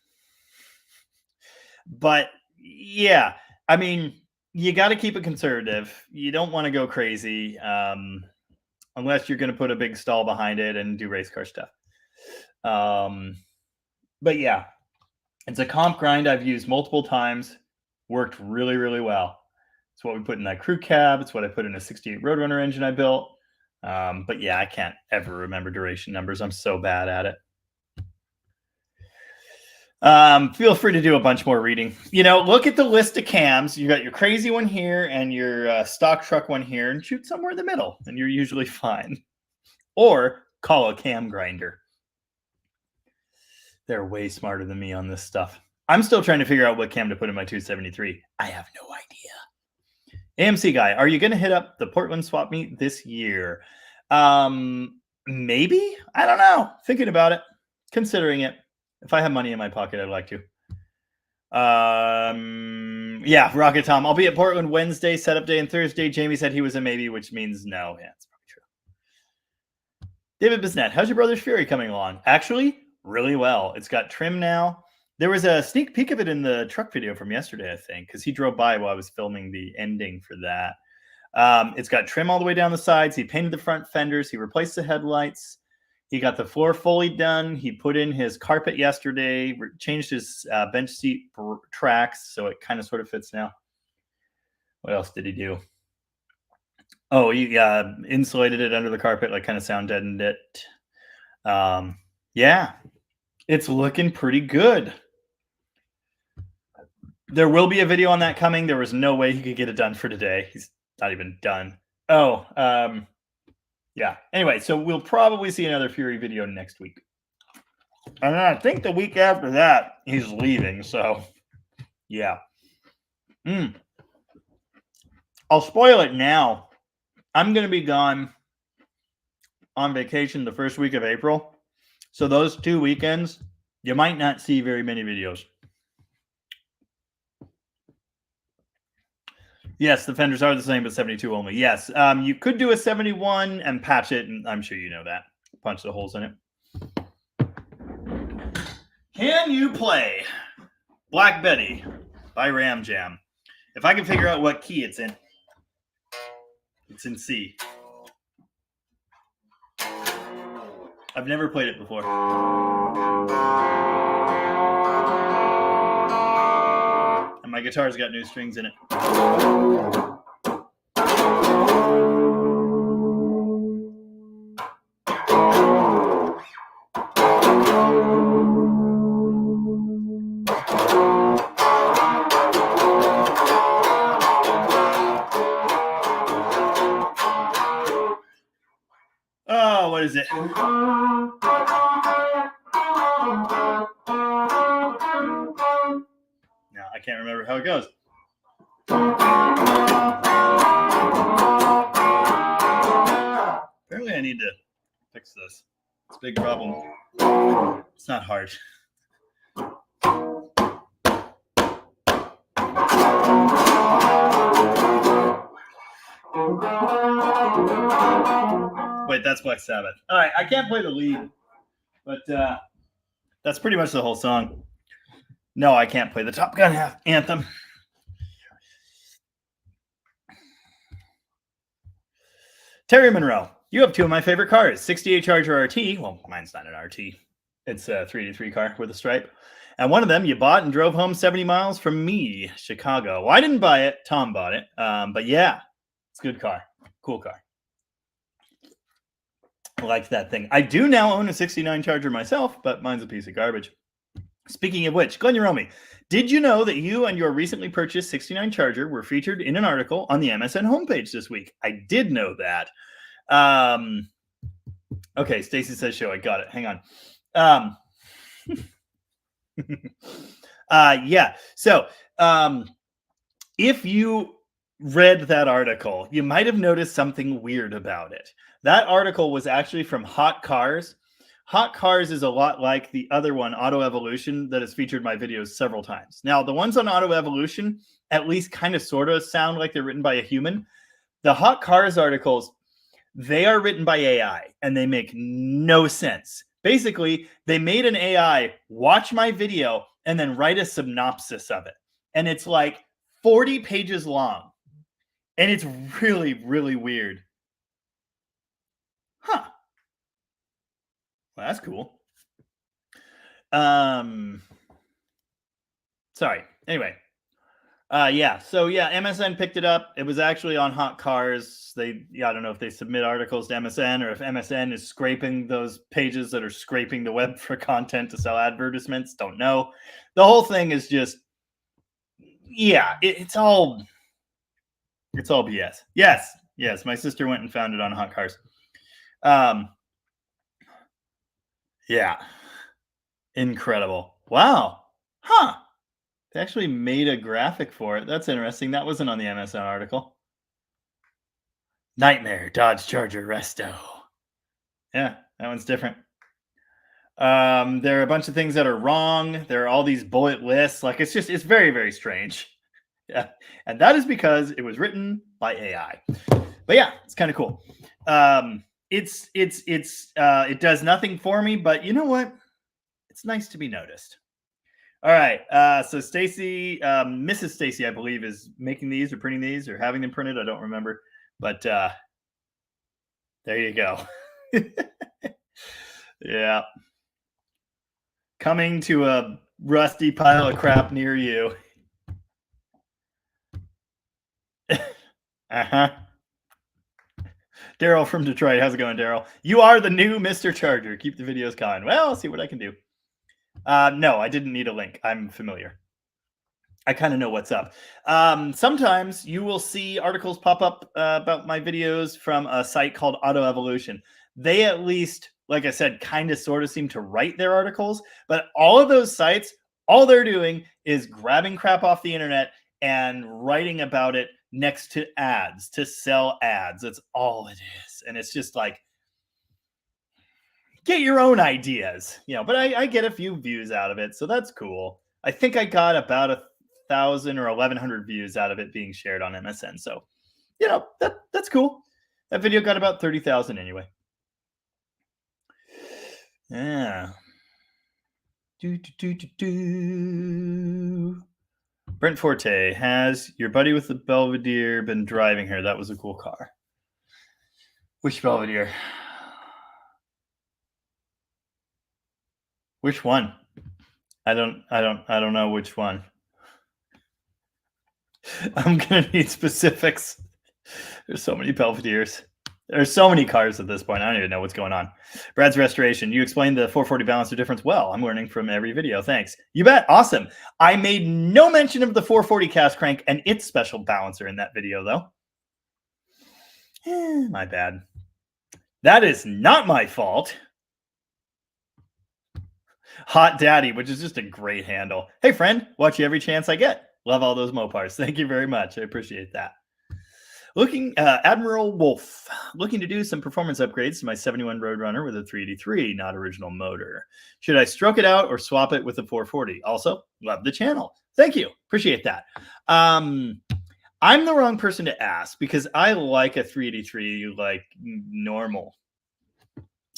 But yeah, I mean, you got to keep it conservative. You don't want to go crazy unless you're going to put a big stall behind it and do race car stuff. But yeah, it's a comp grind I've used multiple times. Worked really, really well. It's what we put in that crew cab. It's what I put in a 68 Roadrunner engine I built. But yeah, I can't ever remember duration numbers. I'm so bad at it. Feel free to do a bunch more reading. Look at the list of cams. You got your crazy one here and your stock truck one here, and shoot somewhere in the middle, and you're usually fine. Or call a cam grinder. They're way smarter than me on this stuff. I'm still trying to figure out what cam to put in my 273. I have no idea. AMC guy, are you going to hit up the Portland swap meet this year? Maybe. I don't know. Thinking about it. Considering it. If I have money in my pocket, I'd like to. Yeah, Rocket Tom. I'll be at Portland Wednesday, setup day, and Thursday. Jamie said he was a maybe, which means no. Yeah, that's probably true. David Bisnet, how's your brother's Fury coming along? Actually, really well. It's got trim now. There was a sneak peek of it in the truck video from yesterday, I think, because he drove by while I was filming the ending for that. It's got trim all the way down the sides. He painted the front fenders. He replaced the headlights. He got the floor fully done. He put in his carpet yesterday, changed his bench seat tracks, so it kind of sort of fits now. What else did he do? Oh, he insulated it under the carpet, like kind of sound deadened it. Yeah, it's looking pretty good. There will be a video on that coming. There was no way he could get it done for today. He's not even done. Oh, yeah. Anyway, so we'll probably see another Fury video next week. And then I think the week after that, he's leaving. So, yeah. I'll spoil it now. I'm going to be gone on vacation the first week of April. So those 2 weekends, you might not see very many videos. Yes, the fenders are the same, but 72 only. Yes, you could do a 71 and patch it, and I'm sure you know that. Punch the holes in it. Can you play Black Betty by Ram Jam? If I can figure out what key it's in. It's in C. I've never played it before. And my guitar's got new strings in it. Oh, what is it? Now I can't remember how it goes. this. It's a big problem. It's not hard. Wait, that's Black Sabbath. All right, I can't play the lead, but that's pretty much the whole song. No, I can't play the Top Gun anthem. Terry Monroe, you have two of my favorite cars, 68 Charger RT. Well, mine's not an RT. It's a 383 car with a stripe. And one of them you bought and drove home 70 miles from me, Chicago. Well, I didn't buy it. Tom bought it. But yeah, it's a good car. Cool car. I liked that thing. I do now own a 69 Charger myself, but mine's a piece of garbage. Speaking of which, Glenn Uromi, did you know that you and your recently purchased 69 Charger were featured in an article on the MSN homepage this week? I did know that. Okay, Stacy says show. I got it. Hang on. Yeah. So, if you read that article, you might have noticed something weird about it. That article was actually from Hot Cars. Hot Cars is a lot like the other one, Auto Evolution, that has featured my videos several times. Now, the ones on Auto Evolution at least kind of sort of sound like they're written by a human. The Hot Cars articles, they are written by AI, and they make no sense. Basically, they made an AI watch my video and then write a synopsis of it. And it's like 40 pages long. And it's really, really weird. Huh. Well, that's cool. Sorry. Anyway. Yeah. So yeah, MSN picked it up. It was actually on Hot Cars. I don't know if they submit articles to MSN or if MSN is scraping those pages that are scraping the web for content to sell advertisements. Don't know. The whole thing is just, yeah, it's all BS. Yes. My sister went and found it on Hot Cars. Yeah. Incredible. Wow. Huh. They actually made a graphic for it. That's interesting. That wasn't on the MSN article. Nightmare Dodge Charger Resto. Yeah, that one's different. There are a bunch of things that are wrong. There are all these bullet lists. Like it's very, very strange. Yeah. And that is because it was written by AI. But yeah, it's kind of cool. It does nothing for me, but you know what? It's nice to be noticed. All right. So Stacy, Mrs. Stacy, I believe, is making these or printing these or having them printed. I don't remember, but there you go. Yeah. Coming to a rusty pile of crap near you. Uh-huh. Daryl from Detroit. How's it going, Daryl? You are the new Mr. Charger. Keep the videos coming. Well, I'll see what I can do. No, I didn't need a link. I'm familiar. I kind of know what's up. Sometimes you will see articles pop up about my videos from a site called Auto Evolution. They at least, like I said, kind of sort of seem to write their articles, but all of those sites, all they're doing is grabbing crap off the internet and writing about it next to ads to sell ads. That's all it is. And it's just like, get your own ideas, but I get a few views out of it. So that's cool. I think I got about 1,000 or 1,100 views out of it being shared on MSN. So, that's cool. That video got about 30,000 anyway. Yeah. Brent Forte, has your buddy with the Belvedere been driving her? That was a cool car. Which Belvedere? Which one? I don't know which one. I'm gonna need specifics. There's so many Belvederes. There's so many cars at this point. I don't even know what's going on. Brad's Restoration. You explained the 440 balancer difference well. I'm learning from every video. Thanks. You bet. Awesome. I made no mention of the 440 cast crank and its special balancer in that video, though. My bad. That is not my fault. Hot Daddy, which is just a great handle. Hey, friend, watch you every chance I get. Love all those Mopars. Thank you very much. I appreciate that. Admiral Wolf, looking to do some performance upgrades to my 71 Roadrunner with a 383, not original motor. Should I stroke it out or swap it with the 440? Also, love the channel. Thank you. Appreciate that. I'm the wrong person to ask because I like a 383 like normal.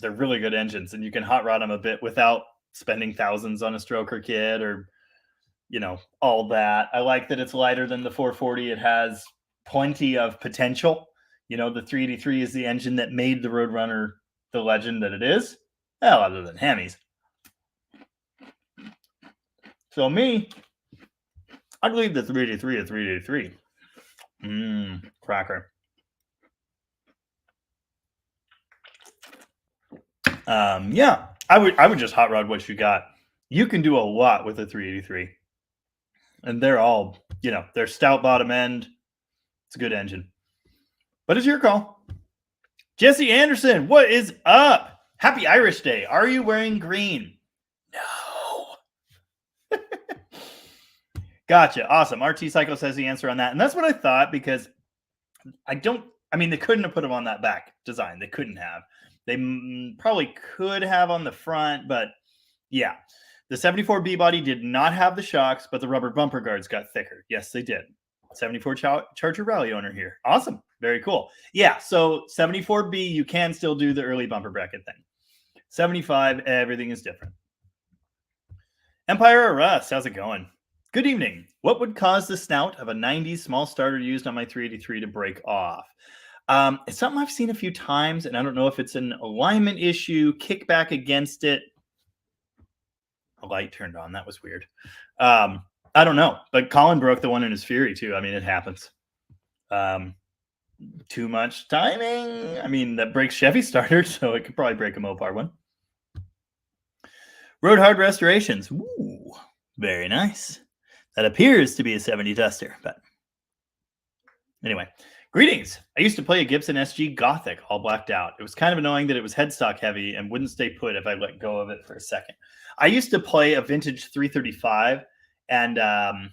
They're really good engines, and you can hot rod them a bit without spending thousands on a stroker kit or, all that. I like that it's lighter than the 440. It has plenty of potential. The 383 is the engine that made the Roadrunner the legend that it is. Well, other than Hemis. So me, I'd leave the 383 at 383. Cracker. Yeah, I would just hot rod what you got. You can do a lot with a 383. And they're all, they're stout bottom end. It's a good engine. But it's your call. Jesse Anderson, what is up? Happy Irish Day. Are you wearing green? No. Gotcha. Awesome. RT Cycle says the answer on that. And that's what I thought because they couldn't have put them on that back design. They couldn't have. They probably could have on the front, but yeah. The 74B body did not have the shocks, but the rubber bumper guards got thicker. Yes, they did. 74 Charger Rally owner here. Awesome. Very cool. Yeah, so 74B, you can still do the early bumper bracket thing. 75, everything is different. Empire Russ, how's it going? Good evening. What would cause the snout of a 90s small starter used on my 383 to break off? It's something I've seen a few times, and I don't know if it's an alignment issue, kickback against it. A light turned on. That was weird. I don't know, but Colin broke the one in his Fury too. I mean, it happens. Too much timing. That breaks Chevy starters, so it could probably break a Mopar one. Road Hard Restorations. Ooh, very nice. That appears to be a 70 Duster, but anyway. Greetings. I used to play a Gibson SG Gothic, all blacked out. It was kind of annoying that it was headstock heavy and wouldn't stay put if I let go of it for a second. I used to play a vintage 335, and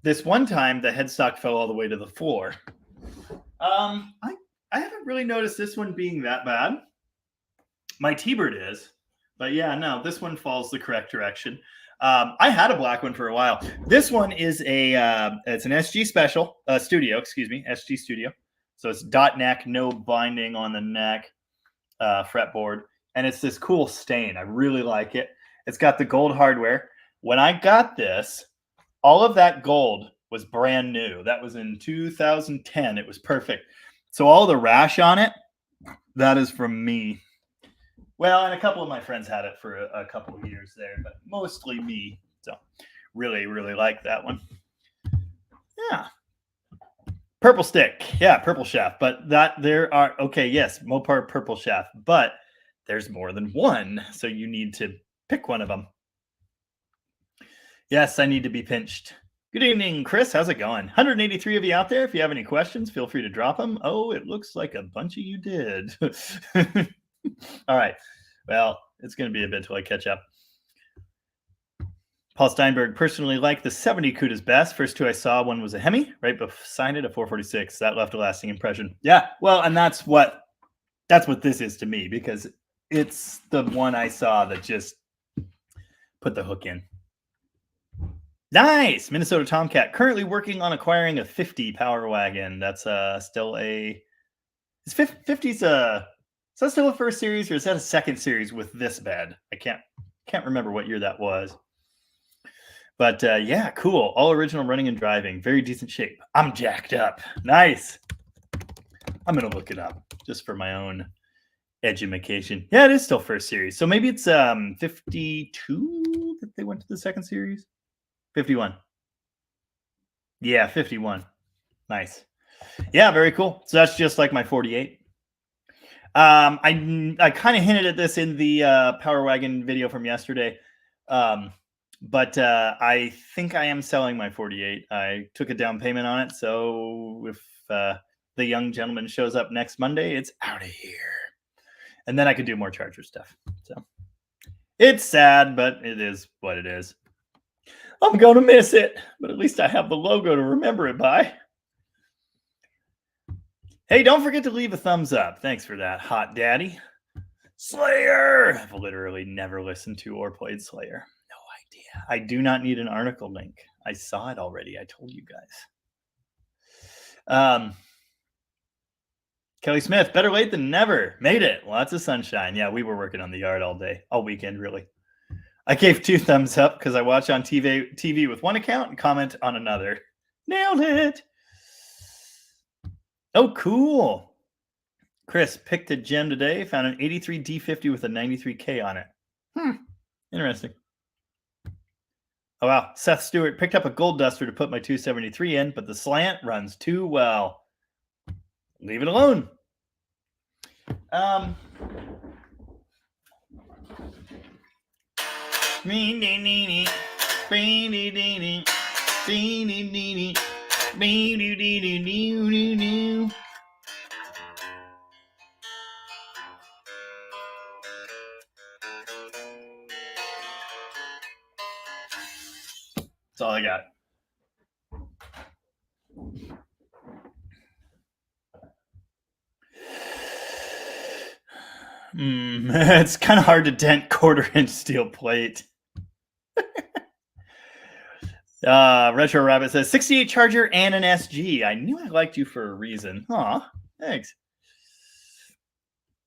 this one time the headstock fell all the way to the floor. I haven't really noticed this one being that bad. My T-Bird is, but yeah, no, this one falls the correct direction. I had a black one for a while. This one is it's an SG special studio, SG studio. So it's dot neck, no binding on the neck fretboard. And it's this cool stain. I really like it. It's got the gold hardware. When I got this, all of that gold was brand new. That was in 2010. It was perfect. So all the rash on it, that is from me. Well, and a couple of my friends had it for a couple of years there, but mostly me. So really, really like that one. Yeah. Purple stick. Yeah, purple shaft. But yes, Mopar purple shaft. But there's more than one. So you need to pick one of them. Yes, I need to be pinched. Good evening, Chris. How's it going? 183 of you out there. If you have any questions, feel free to drop them. Oh, it looks like a bunch of you did. All right. Well, it's going to be a bit till I catch up. Paul Steinberg, personally like the 70 Cuda's best. First two I saw, one was a Hemi, right beside it, a 446. That left a lasting impression. Yeah, well, and that's what this is to me, because it's the one I saw that just put the hook in. Nice. Minnesota Tomcat, currently working on acquiring a 50 Power Wagon. That's still a... Is 50's a... Is that still a first series, or is that a second series with this bed? I can't remember what year that was. But yeah, cool. All original running and driving. Very decent shape. I'm jacked up. Nice. I'm going to look it up just for my own edumacation. Yeah, it is still first series. So maybe it's 52 that they went to the second series? 51. Yeah, 51. Nice. Yeah, very cool. So that's just like my 48. I kind of hinted at this in the Power Wagon video from yesterday. But I think I am selling my 48. I took a down payment on it. So if the young gentleman shows up next Monday, it's out of here. And then I could do more Charger stuff. So it's sad, but it is what it is. I'm going to miss it, but at least I have the logo to remember it by. Hey, don't forget to leave a thumbs up. Thanks for that, hot daddy. Slayer. I've literally never listened to or played Slayer. No idea. I do not need an article link. I saw it already. I told you guys. Kelly Smith, better late than never. Made it. Lots of sunshine. Yeah, we were working on the yard all day, all weekend, really. I gave 2 thumbs up because I watch on TV with one account and comment on another. Nailed it. Oh, cool. Chris picked a gem today, found an 83 D50 with a 93K on it. Interesting. Oh, wow. Seth Stewart picked up a gold duster to put my 273 in, but the slant runs too well. Leave it alone. That's all I got. It's kind of hard to dent 1/4-inch steel plate. Retro Rabbit says 68 Charger and an SG. I knew I liked you for a reason. Aw, thanks.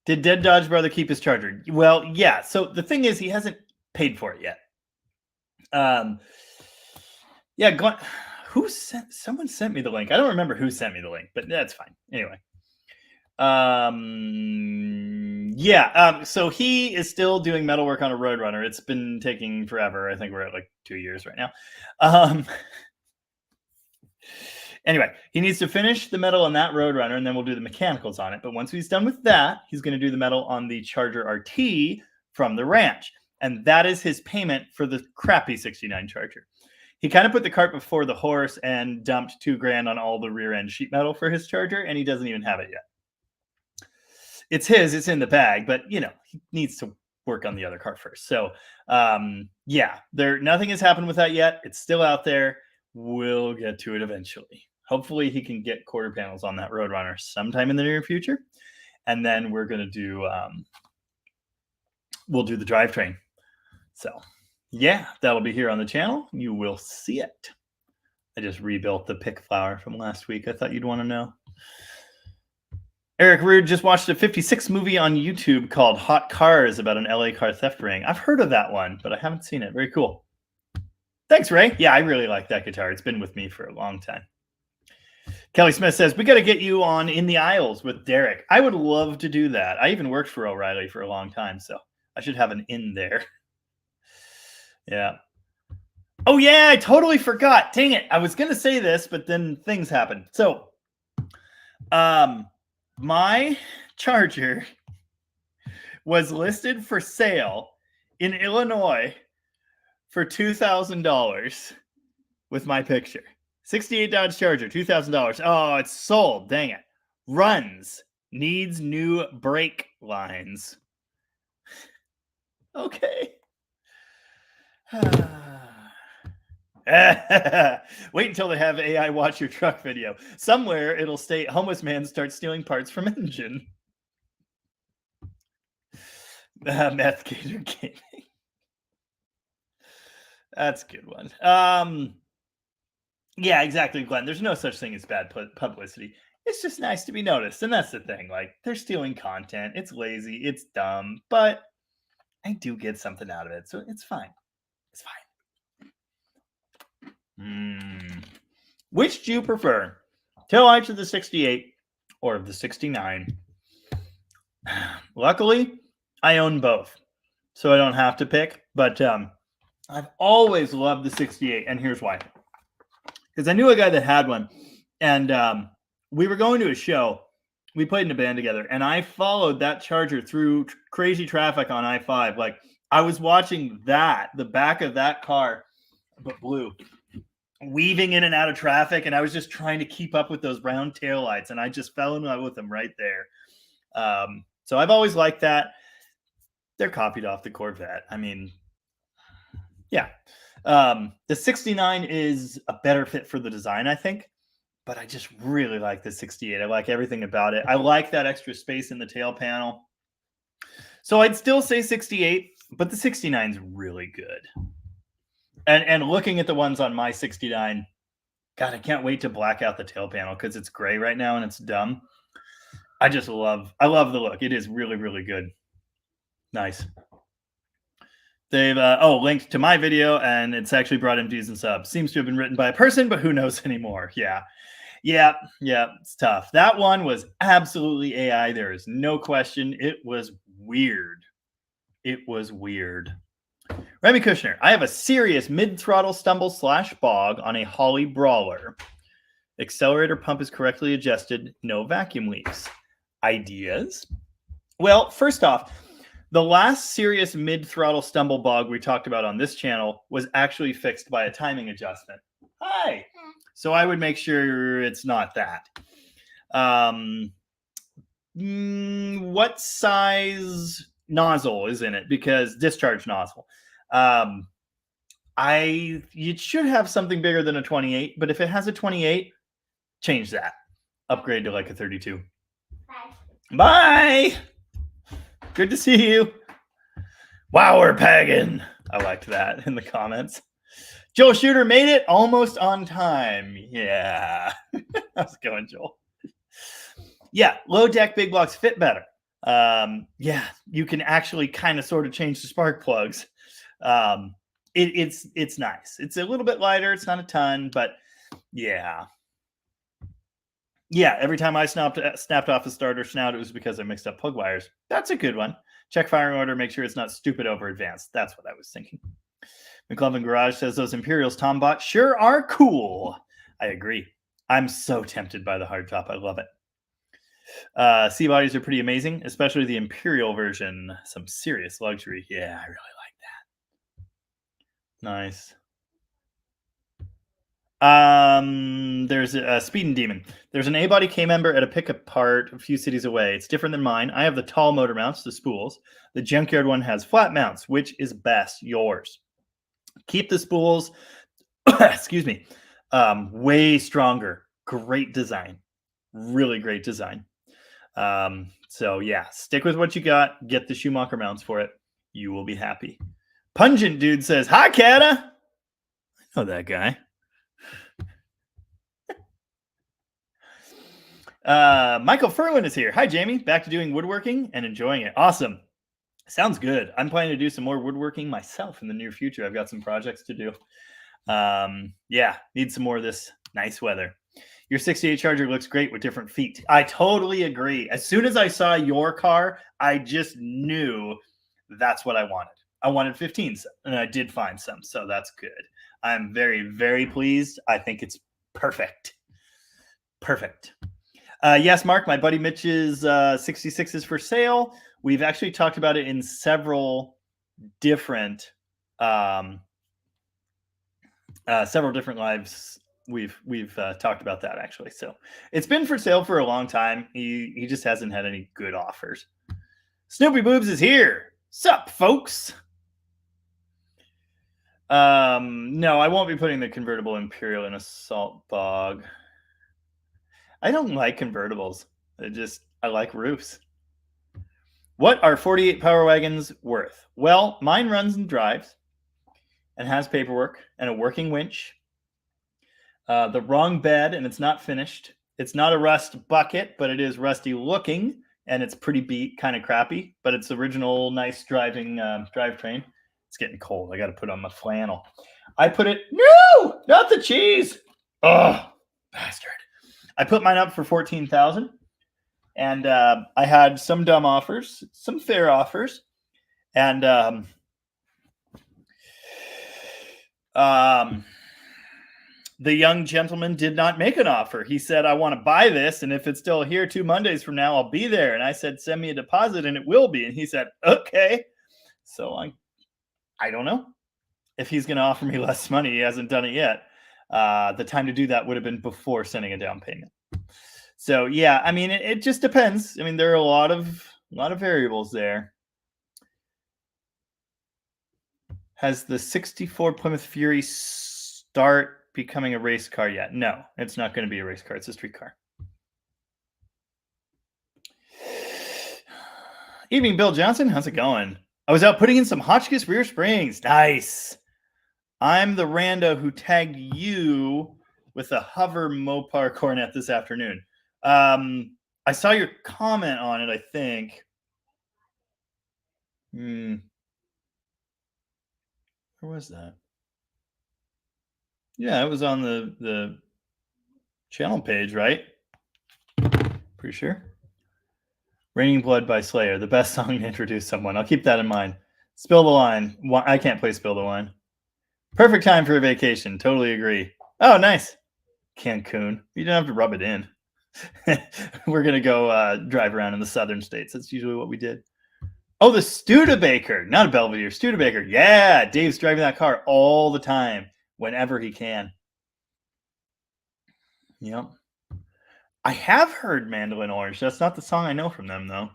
Did Dead Dodge Brother keep his Charger? Well, yeah. So the thing is, he hasn't paid for it yet. Yeah, someone sent me the link. I don't remember who sent me the link, but that's fine. Anyway. So he is still doing metalwork on a Roadrunner. It's been taking forever. I think we're at like 2 years right now. Anyway, he needs to finish the metal on that Roadrunner, and then we'll do the mechanicals on it. But once he's done with that, he's going to do the metal on the Charger RT from the ranch. And that is his payment for the crappy 69 Charger. He kind of put the cart before the horse and dumped $2,000 on all the rear end sheet metal for his Charger, and he doesn't even have it yet. It's his, it's in the bag, but he needs to work on the other car first. So nothing has happened with that yet. It's still out there. We'll get to it eventually. Hopefully he can get quarter panels on that Roadrunner sometime in the near future. And then we're going to do, we'll do the drivetrain. So yeah, that'll be here on the channel. You will see it. I just rebuilt the pick flower from last week. I thought you'd want to know. Eric Rude just watched a 56 movie on YouTube called Hot Cars about an LA car theft ring. I've heard of that one, but I haven't seen it. Very cool. Thanks, Ray. Yeah, I really like that guitar. It's been with me for a long time. Kelly Smith says, we got to get you on In the Aisles with Derek. I would love to do that. I even worked for O'Reilly for a long time, so I should have an in there. Yeah. Oh, yeah, I totally forgot. Dang it. I was going to say this, but then things happened. So, my Charger was listed for sale in Illinois for $2,000 with my picture. 68 Dodge Charger, $2,000. Oh, it's sold. Dang it. Runs. Needs new brake lines. Okay. Wait until they have AI watch your truck video. Somewhere it'll state homeless man starts stealing parts from engine. Meth Gator Gaming. That's a good one. Yeah, exactly, Glenn. There's no such thing as bad publicity. It's just nice to be noticed. And that's the thing. Like, they're stealing content. It's lazy. It's dumb. But I do get something out of it. So it's fine. It's fine. Which do you prefer? Tail lights of the 68 or of the 69? Luckily, I own both. So I don't have to pick. But I've always loved the 68. And here's why. Because I knew a guy that had one. And we were going to a show. We played in a band together. And I followed that Charger through crazy traffic on I-5. Like, I was watching the back of that car, but blue, weaving in and out of traffic. And I was just trying to keep up with those round taillights. And I just fell in love with them right there. So I've always liked that. They're copied off the Corvette. I mean, yeah. The 69 is a better fit for the design, I think. but I just really like the 68. I like everything about it. I like that extra space in the tail panel. So I'd still say 68, but the 69 is really good. And looking at the ones on my 69, God, I can't wait to black out the tail panel because it's gray right now and it's dumb. I love the look. It is really, really good. Nice. They've linked to my video, and it's actually brought in views and subs. Seems to have been written by a person, but who knows anymore? Yeah, it's tough. That one was absolutely AI. There is no question. It was weird. Remy Kushner, I have a serious mid-throttle stumble / bog on a Holly Brawler. Accelerator pump is correctly adjusted. No vacuum leaks. Ideas? Well, first off, the last serious mid-throttle stumble bog we talked about on this channel was actually fixed by a timing adjustment. Hi. So I would make sure it's not that. What size nozzle is in it? Because discharge nozzle. It should have something bigger than a 28, but if it has a 28, change that. Upgrade to like a 32. Bye. Good to see you. Wow, we're pagan. I liked that in the comments. Joel Shooter made it almost on time. Yeah. How's it going, Joel? Yeah, low deck big blocks fit better. Yeah, you can actually kind of sort of change the spark plugs. It's nice. It's a little bit lighter. It's not a ton, but yeah. Yeah, every time I snapped off the starter snout, it was because I mixed up plug wires. That's a good one. Check firing order, make sure it's not stupid over advanced. That's what I was thinking. McLovin Garage says those Imperials Tombot sure are cool. I agree. I'm so tempted by the hardtop. I love it. C bodies are pretty amazing, especially the Imperial version. Some serious luxury. Yeah, I really like that. Nice. There's a Speeding Demon. There's an A-body K-member at a pickup part a few cities away. It's different than mine. I have the tall motor mounts, the spools. The junkyard one has flat mounts. Which is best? Yours. Keep the spools. Excuse me. Way stronger. Great design. Really great design. So yeah, stick with what you got. Get the Schumacher mounts for it. You will be happy. Pungent Dude says, "Hi, Kata." I know that guy. Michael Furlan is here. Hi, Jamie. Back to doing woodworking and enjoying it. Awesome. Sounds good. I'm planning to do some more woodworking myself in the near future. I've got some projects to do. Yeah, need some more of this nice weather. Your 68 Charger looks great with different feet. I totally agree. As soon as I saw your car, I just knew that's what I wanted. I wanted 15s, and I did find some, so that's good. I'm very, very pleased. I think it's perfect. Perfect. Yes, Mark, my buddy Mitch's 66 is for sale. We've actually talked about it in several different lives. We've talked about that actually. So it's been for sale for a long time. He just hasn't had any good offers. Snoopy Boobs is here. Sup, folks? No, I won't be putting the convertible Imperial in a salt bog. I don't like convertibles. I like roofs. What are 48 Power Wagons worth? Well, mine runs and drives and has paperwork and a working winch. The wrong bed, and it's not finished. It's not a rust bucket, but it is rusty looking, and it's pretty beat, kind of crappy, but it's original, nice driving drivetrain. It's getting cold. I got to put on my flannel. No, not the cheese. Oh, bastard. I put mine up for $14,000, and I had some dumb offers, some fair offers, and the young gentleman did not make an offer. He said, "I want to buy this, and if it's still here 2 Mondays from now, I'll be there." And I said, "Send me a deposit, and it will be." And he said, "Okay." So I don't know if he's going to offer me less money. He hasn't done it yet. The time to do that would have been before sending a down payment. So yeah, I mean, it just depends. I mean, there are a lot of variables there. Has the 64 Plymouth Fury start becoming a race car yet. No, it's not going to be a race car. It's a street car. Evening, Bill Johnson. How's it going? I was out putting in some Hotchkiss rear springs. Nice. I'm the rando who tagged you with a hover Mopar Cornet this afternoon. I saw your comment on it, I think. Where was that? Yeah, it was on the channel page, right? Pretty sure. Raining Blood by Slayer, the best song to introduce someone. I'll keep that in mind. Spill the Wine. I can't play Spill the Wine. Perfect time for a vacation. Totally agree. Oh, nice. Cancun. You don't have to rub it in. We're going to go drive around in the southern states. That's usually what we did. Oh, the Studebaker. Not a Belvedere. Studebaker. Yeah, Dave's driving that car all the time, whenever he can. Yep. I have heard Mandolin Orange. That's not the song I know from them, though.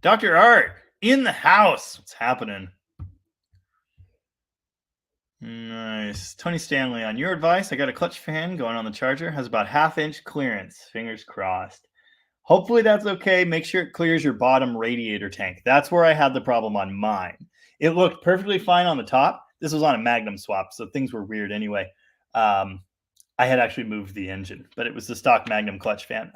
Dr. Art, in the house. What's happening? Nice. Tony Stanley, on your advice, I got a clutch fan going on the Charger. Has about 1/2 inch clearance. Fingers crossed. Hopefully that's okay. Make sure it clears your bottom radiator tank. That's where I had the problem on mine. It looked perfectly fine on the top. This was on a Magnum swap, so things were weird anyway. I had actually moved the engine, but it was the stock Magnum clutch fan.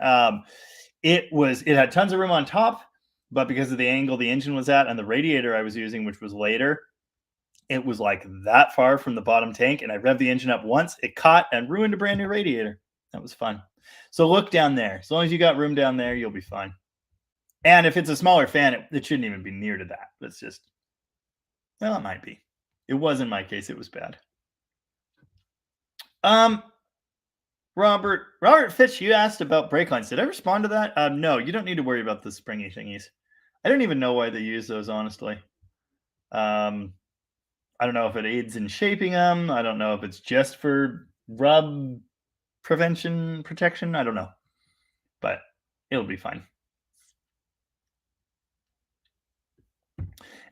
It had tons of room on top, but because of the angle the engine was at and the radiator I was using, which was later, it was like that far from the bottom tank, and I revved the engine up once. It caught and ruined a brand new radiator. That was fun. So look down there. As long as you got room down there, you'll be fine. And if it's a smaller fan, it shouldn't even be near to that. It's just, well, it might be. It was in my case. It was bad. Robert Fitch, you asked about brake lines. Did I respond to that? No, you don't need to worry about the springy thingies. I don't even know why they use those, honestly. I don't know if it aids in shaping them. I don't know if it's just for rub protection. I don't know, but it'll be fine.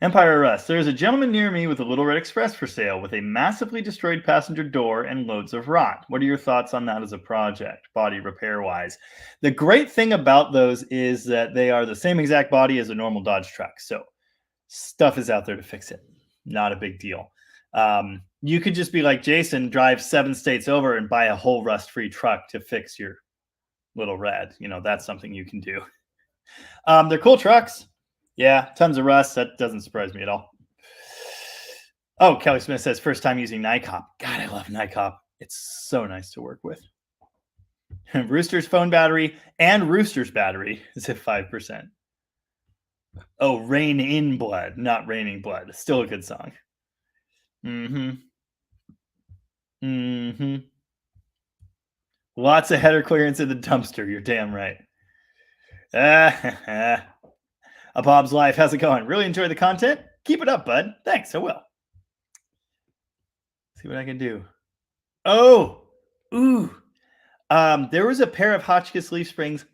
Empire Rust. There's a gentleman near me with a Little Red Express for sale with a massively destroyed passenger door and loads of rot. What are your thoughts on that as a project, body repair wise? The great thing about those is that they are the same exact body as a normal Dodge truck. So stuff is out there to fix it. Not a big deal. You could just be like Jason, drive 7 states over and buy a whole rust-free truck to fix your Little Red. That's something you can do. They're cool trucks. Yeah, tons of rust. That doesn't surprise me at all. Oh, Kelly Smith says, first time using NICOP. God, I love NICOP. It's so nice to work with. Rooster's phone battery and Rooster's battery is at 5%. Oh, Rain in Blood, not Raining Blood. Still a good song. Lots of header clearance in the dumpster. You're damn right. A Bob's Life. How's it going? Really enjoy the content. Keep it up, bud. Thanks. I will. See what I can do. Oh, ooh. There was a pair of Hotchkiss leaf springs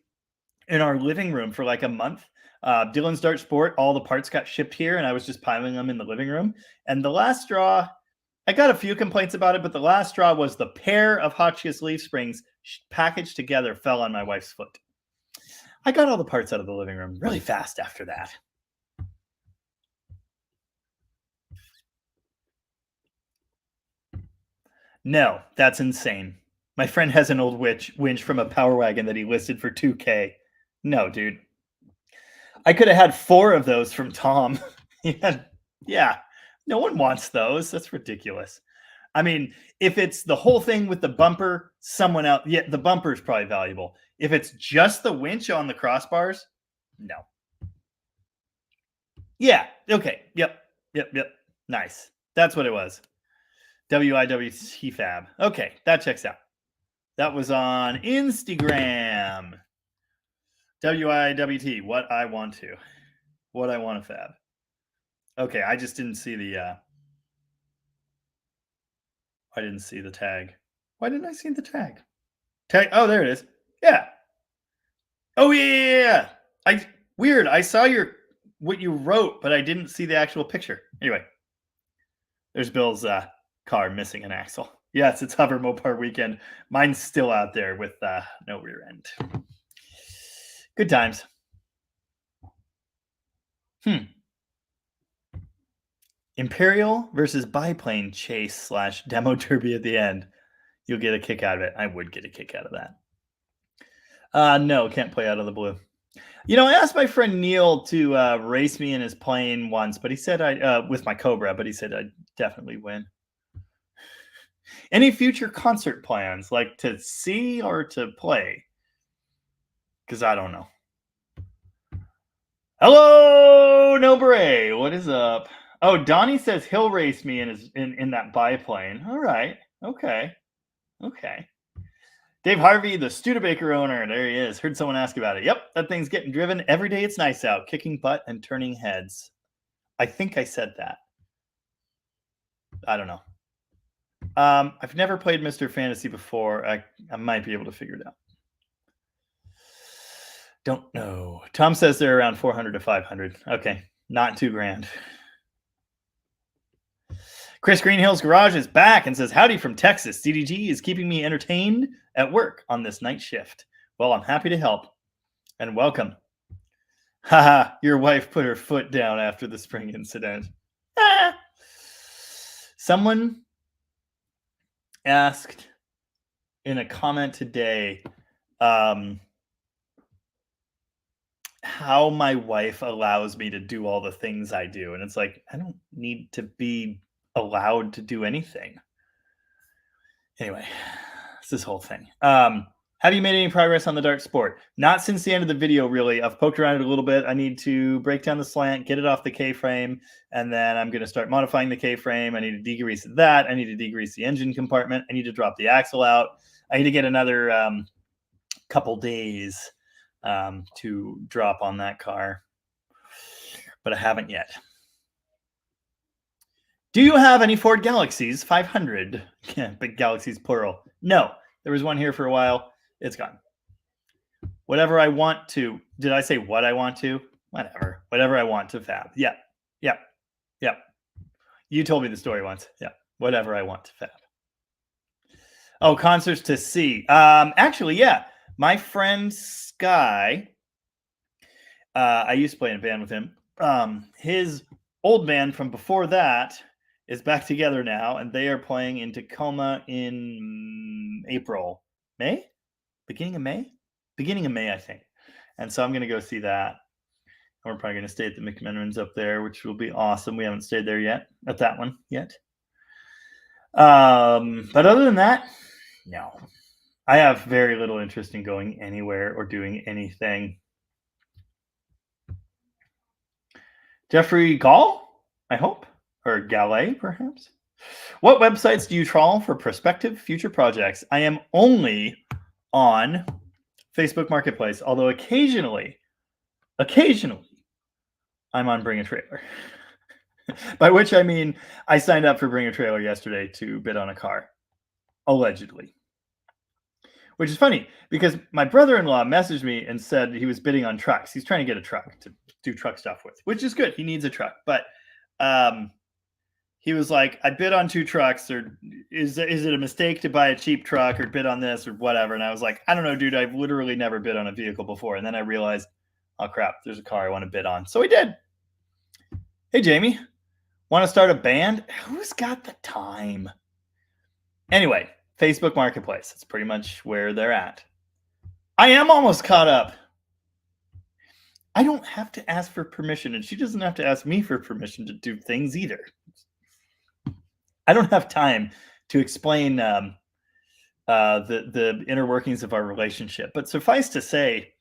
in our living room for like a month. Dylan's Dart Sport, all the parts got shipped here, and I was just piling them in the living room. And the last straw, I got a few complaints about it, but the last straw was the pair of Hotchkiss leaf springs packaged together fell on my wife's foot. I got all the parts out of the living room really fast after that. No, that's insane. My friend has an old winch from a Power Wagon that he listed for $2K. No, dude. I could have had 4 of those from Tom. Yeah, no one wants those. That's ridiculous. I mean, if it's the whole thing with the bumper, someone else, yeah, the bumper is probably valuable. If it's just the winch on the crossbars, no. Yeah, okay. Yep. Nice. That's what it was. WIWT Fab. Okay, that checks out. That was on Instagram. WIWT, what I want to fab. Okay, I just didn't see the I didn't see the tag. Why didn't I see the tag? Oh, there it is. Yeah. Oh yeah. Weird. I saw what you wrote, but I didn't see the actual picture. Anyway, there's Bill's car missing an axle. Yes, it's Hover Mopar weekend. Mine's still out there with no rear end. Good times. Imperial versus biplane chase / demo derby at the end. You'll get a kick out of it. I would get a kick out of that. No, can't play out of the blue. You know, I asked my friend Neil to race me in his plane once, but he said with my Cobra, but he said I'd definitely win. Any future concert plans, like to see or to play? Because I don't know. Hello, No Bray. What is up? Oh, Donnie says he'll race me in that biplane. All right. Okay. Dave Harvey, the Studebaker owner. There he is. Heard someone ask about it. Yep, that thing's getting driven every day. It's nice out, kicking butt and turning heads. I think I said that. I don't know. I've never played Mr. Fantasy before. I might be able to figure it out. Don't know. Tom says they're around 400 to 500. Okay, not $2,000. Chris Greenhill's Garage is back and says, howdy from Texas. DDG is keeping me entertained at work on this night shift. Well, I'm happy to help. And welcome. Haha, your wife put her foot down after the spring incident. Someone asked in a comment today how my wife allows me to do all the things I do. And it's like, I don't need to be allowed to do anything. Anyway, it's this whole thing. Have you made any progress on the dart sport? Not since the end of the video, really. I've poked around it a little bit. I need to break down the slant, get it off the K-frame, and then I'm going to start modifying the K-frame. I need to degrease that. I need to degrease the engine compartment. I need to drop the axle out. I need to get another couple days to drop on that car, but I haven't yet. Do you have any Ford Galaxies 500? Yeah, big Galaxies plural. No, there was one here for a while. It's gone. Whatever I want to. Did I say what I want to? Whatever. Whatever I want to fab. Yeah. You told me the story once. Yeah. Whatever I want to fab. Oh, concerts to see. Actually, yeah. My friend Sky, I used to play in a band with him. His old band from before that is back together now, and they are playing in Tacoma in April. May? Beginning of May, I think. And so I'm going to go see that. And we're probably going to stay at the McMenamins up there, which will be awesome. We haven't stayed there yet, at that one yet. But other than that, no. I have very little interest in going anywhere or doing anything. Jeffrey Gall, I hope, or Gallet, perhaps. What websites do you trawl for prospective future projects? I am only on Facebook Marketplace, although occasionally, I'm on Bring a Trailer. By which I mean I signed up for Bring a Trailer yesterday to bid on a car, allegedly. Which is funny because my brother-in-law messaged me and said he was bidding on trucks. He's trying to get a truck to do truck stuff with, which is good. He needs a truck. But he was like, I bid on 2 trucks, or is it a mistake to buy a cheap truck or bid on this or whatever? And I was like, I don't know, dude. I've literally never bid on a vehicle before. And then I realized, oh, crap, there's a car I want to bid on. So we did. Hey, Jamie, want to start a band? Who's got the time? Anyway. Facebook Marketplace. It's pretty much where they're at. I am almost caught up. I don't have to ask for permission, and she doesn't have to ask me for permission to do things either. I don't have time to explain the inner workings of our relationship, but suffice to say,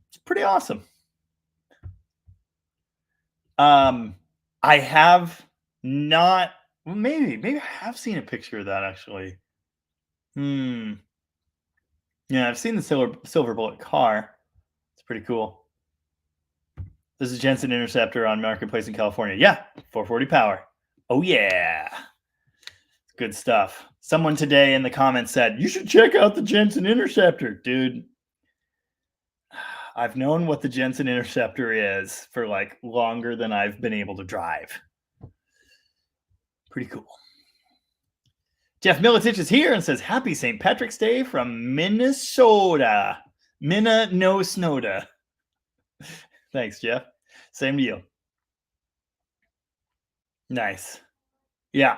it's pretty awesome. I have not. Well, maybe I have seen a picture of that actually. Yeah, I've seen the silver bullet car. It's pretty cool. This is Jensen Interceptor on Marketplace in California. Yeah, 440 power. Oh yeah, good stuff. Someone today in the comments said you should check out the Jensen Interceptor, dude. I've known what the Jensen Interceptor is for like longer than I've been able to drive. Pretty cool. Jeff Militich is here and says, happy St. Patrick's Day from Minnesota. No Snowda. Thanks, Jeff. Same to you. Nice. Yeah.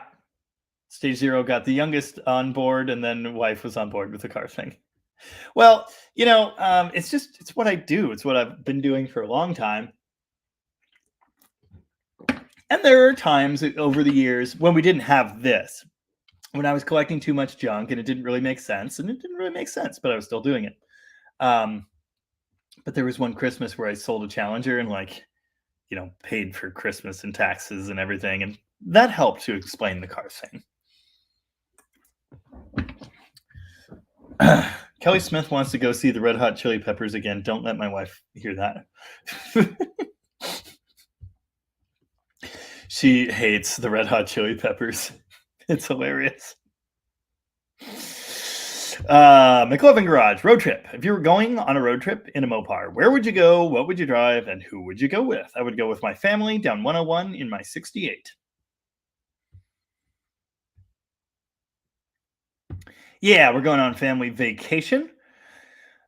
Stage 0 got the youngest on board, and then wife was on board with the car thing. Well, it's what I do. It's what I've been doing for a long time. And there are times over the years when we didn't have this, when I was collecting too much junk and it didn't really make sense, but I was still doing it. But there was one Christmas where I sold a Challenger and paid for Christmas and taxes and everything. And that helped to explain the car thing. Kelly Smith wants to go see the Red Hot Chili Peppers again. Don't let my wife hear that. She hates the Red Hot Chili Peppers. It's hilarious. McLovin Garage, road trip. If you were going on a road trip in a Mopar, where would you go? What would you drive? And who would you go with? I would go with my family down 101 in my 68. Yeah, we're going on family vacation.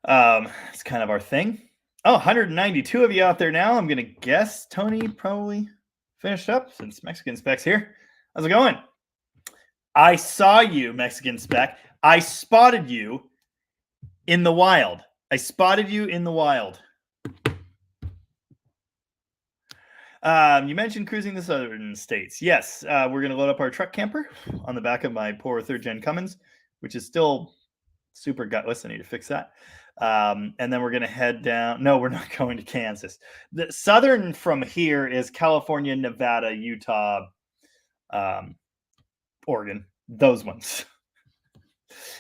It's kind of our thing. Oh, 192 of you out there now. I'm going to guess Tony probably finished up since Mexican Spec's here. How's it going? I saw you, Mexican Spec. I spotted you in the wild. You mentioned cruising the southern states. Yes, we're going to load up our truck camper on the back of my poor third-gen Cummins, which is still super gutless. I need to fix that. And then we're going to head down. No, we're not going to Kansas. The southern from here is California, Nevada, Utah, Oregon. Those ones.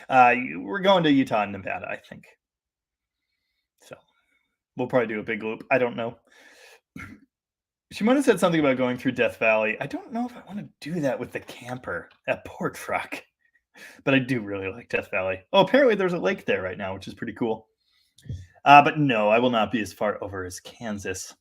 We're going to Utah and Nevada, I think. So we'll probably do a big loop. I don't know. Shimona said something about going through Death Valley. I don't know if I want to do that with the camper. That poor truck. But I do really like Death Valley. Oh, apparently there's a lake there right now, which is pretty cool. But no, I will not be as far over as Kansas.